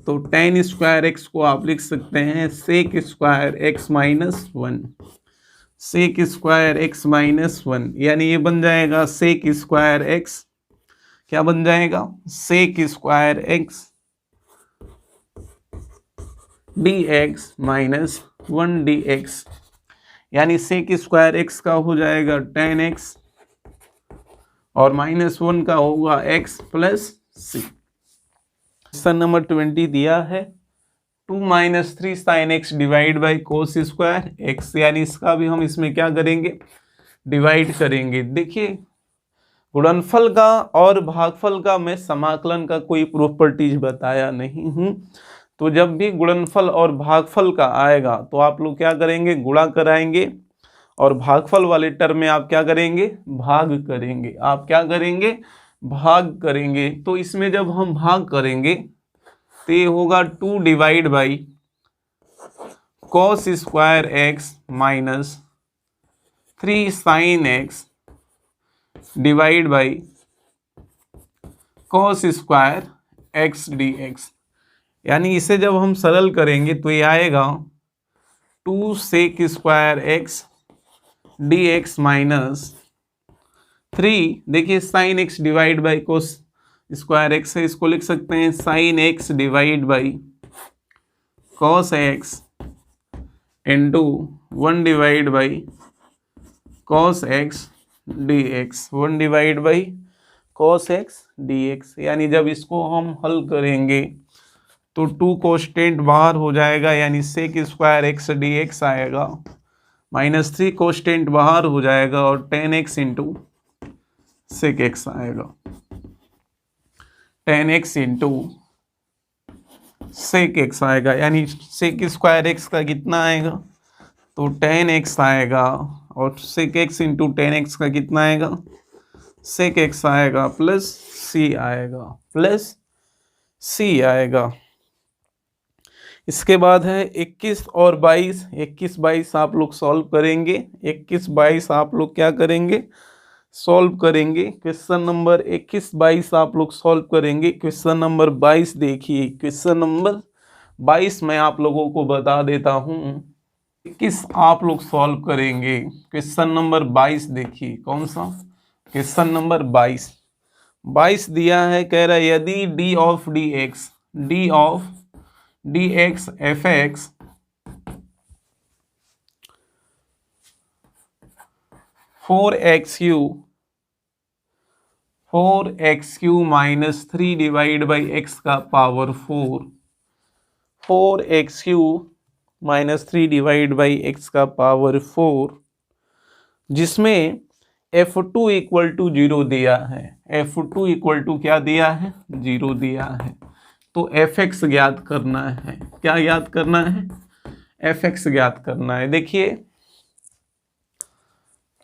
तो tan स्क्वायर एक्स को आप लिख सकते हैं sec square x minus 1, sec square x minus 1, यानी ये बन जाएगा सेक स्क्वायर एक्स, क्या बन जाएगा, sec square x D x minus 1 D x, यानी सेक स्क्वायर एक्स का हो जाएगा tan एक्स और माइनस 1 का होगा x प्लस सी। क्वेश्चन नंबर 20 दिया है 2 माइनस 3 sine x divide by cos square x, यानी इसका भी हम इसमें क्या करेंगे, डिवाइड करेंगे। देखिए गुणनफल का और भागफल का मैं समाकलन का कोई प्रॉपर्टीज बताया नहीं हूं, तो जब भी गुणनफल और भागफल का आएगा तो आप लोग क्या करेंगे, गुणा कराएंगे, और भागफल वाले टर्म में आप क्या करेंगे, भाग करेंगे। आप क्या करेंगे, भाग करेंगे। तो इसमें जब हम भाग करेंगे तो ये होगा 2 divide by cos square x minus 3 sine x divide by cos square x D x, यानी इसे जब हम सरल करेंगे तो ये आएगा 2 sec square x D x minus 3, देखिए sine x divide by cos square x है, इसको लिख सकते हैं sine x divide by cos x into 1 divide by cos x D x, 1 divide by cos x D x. यानी जब इसको हम हल करेंगे तो 2 कोस्टेंट बाहर हो जाएगा, यानी sec square x D x आएगा, माइनस 3 कोस्टेंट बाहर हो जाएगा, और tan x into sec x आएगा, 10x इंटू सेक एक्स आएगा, यानी सेक स्क्वायर एक्स का कितना आएगा, तो 10x आएगा, और सेक एक्स इंटू 10x का कितना आएगा, सेक एक्स आएगा प्लस सी आएगा, प्लस सी आएगा। इसके बाद है 21 और 22, 21-22 आप लोग सॉल्व करेंगे, 21-22 आप लोग क्या करेंगे, सॉल्व करेंगे। क्वेश्चन नंबर 21-22 आप लोग सॉल्व करेंगे। क्वेश्चन नंबर 22 देखिए, क्वेश्चन नंबर 22 मैं आप लोगों को बता देता हूँ, 21 आप लोग सॉल्व करेंगे। क्वेश्चन नंबर 22 देखिए, कौन सा क्वेश्चन नंबर 22 दिया है, कह रहा है यदि D of D X F X four X cube minus 3 divide by X का power 4x³ minus 3 divide by X का पावर 4, जिसमें F2 इक्वल टू 0 दिया है, F2 इक्वल टू क्या दिया है, 0 दिया है। तो Fx ज्ञात करना है, क्या ज्ञात करना है, Fx ज्ञात करना है। देखिए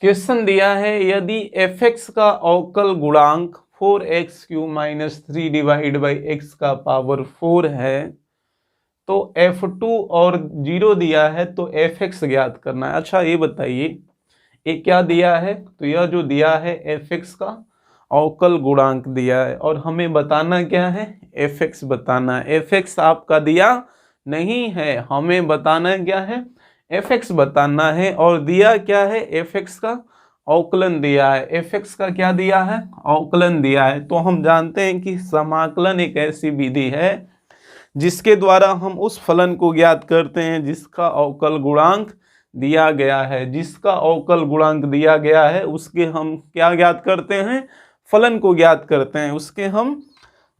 क्वेश्चन दिया है यदि Fx का अवकल गुणांक 4x³ minus 3 divide by X का पावर 4 है, तो F2 और 0 दिया है, तो Fx ज्ञात करना है। अच्छा ये बताइए ये क्या दिया है, तो यह जो दिया है Fx का अवकल गुणांक दिया है, और हमें बताना क्या है, Fx बताना है। Fx आपका दिया नहीं है, हमें बताना क्या है, Fx बताना है। और दिया क्या है, Fx का अवकलन दिया है, Fx का क्या दिया है, अवकलन दिया है। तो हम जानते हैं कि समाकलन एक ऐसी विधि है जिसके द्वारा हम उस फलन को ज्ञात करते हैं जिसका अवकल गुणांक दिया गया है, जिसका अवकल गुणांक दिया गया है उसके हम क्या ज्ञात करते हैं, फलन को ज्ञात करते हैं, उसके हम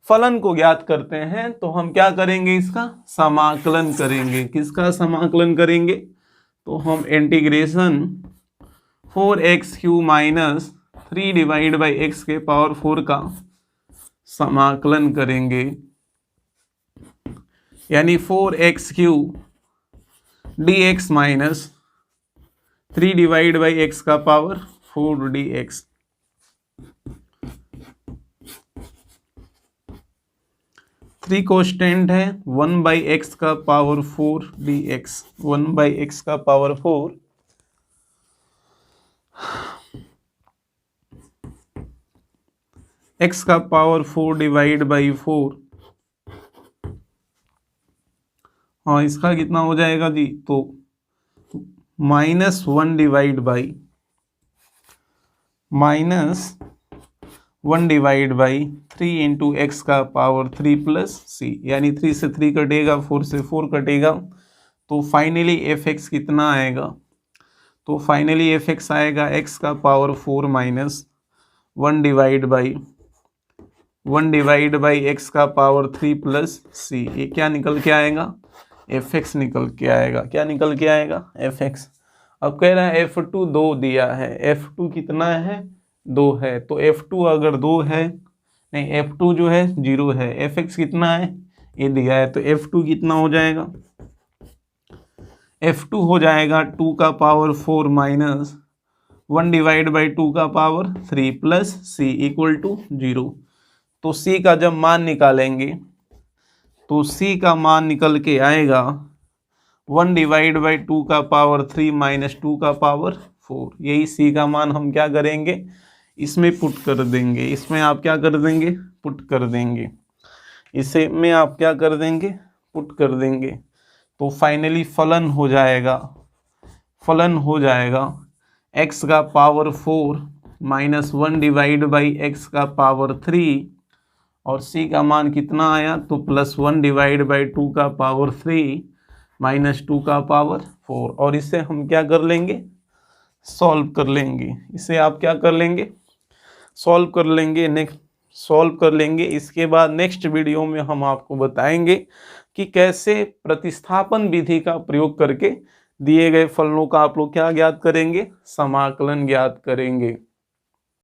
फलन को ज्ञात करते हैं। तो हम क्या करेंगे, इसका समाकलन करेंगे। किसका समाकलन करेंगे, तो हम integration 4x³ minus 3 divide by x के पावर 4 का समाकलन करेंगे, यानी 4x³ dx minus 3 divide by X का पावर 4 dx। थ्री कोस्टेंट है, 1 बाई एक्स का पावर 4 dx, 1 बाई एक्स का पावर 4, एक्स का पावर 4 डिवाइड बाई 4, हाँ इसका कितना हो जाएगा जी, तो -1 डिवाइड बाई -1/3 इंटू एक्स का पावर 3 प्लस सी, यानी 3 से 3 कटेगा, 4 से 4 कटेगा, तो फाइनली Fx कितना आएगा, तो फाइनली Fx आएगा एक्स का power 4 minus 1 divide by X का पावर 3 प्लस सी। ये क्या निकल के आएगा, Fx निकल के आएगा। क्या निकल के आएगा, Fx। अब कह रहा है F2 2 दिया है, F2 कितना है, 2 है, तो F2 अगर 2 है, नहीं F2 जो है 0 है, Fx कितना है, ये दिया है, तो F2 कितना हो जाएगा, F2 हो जाएगा 2 का पावर 4 माइनस 1 डिवाइड बाई 2 का power 3 plus c equal to 0। तो सी का जब मान निकालेंगे तो सी का मान निकल के आएगा 1 डिवाइड बाई 2 का पावर 3 माइनस 2 का पावर 4। यही सी का मान हम क्या करेंगे, इसमें पुट कर देंगे, इसमें आप क्या कर देंगे, पुट कर देंगे, इसे में आप क्या कर देंगे, पुट कर देंगे। तो फाइनली फलन हो जाएगा x का power 4 minus 1 divide by X का पावर 3, और c का मान कितना आया, तो +1 डिवाइड बाई 2 का पावर 3 माइनस 2 का पावर 4। और इसे हम क्या कर लेंगे, सॉल्व कर लेंगे। इसे आप क्या कर लेंगे, सॉल्व कर लेंगे। इसके बाद नेक्स्ट वीडियो में हम आपको बताएंगे कि कैसे प्रतिस्थापन विधि का प्रयोग करके दिए गए फलनों का आप लोग क्या ज्ञात करेंगे, समाकलन ज्ञात करेंगे।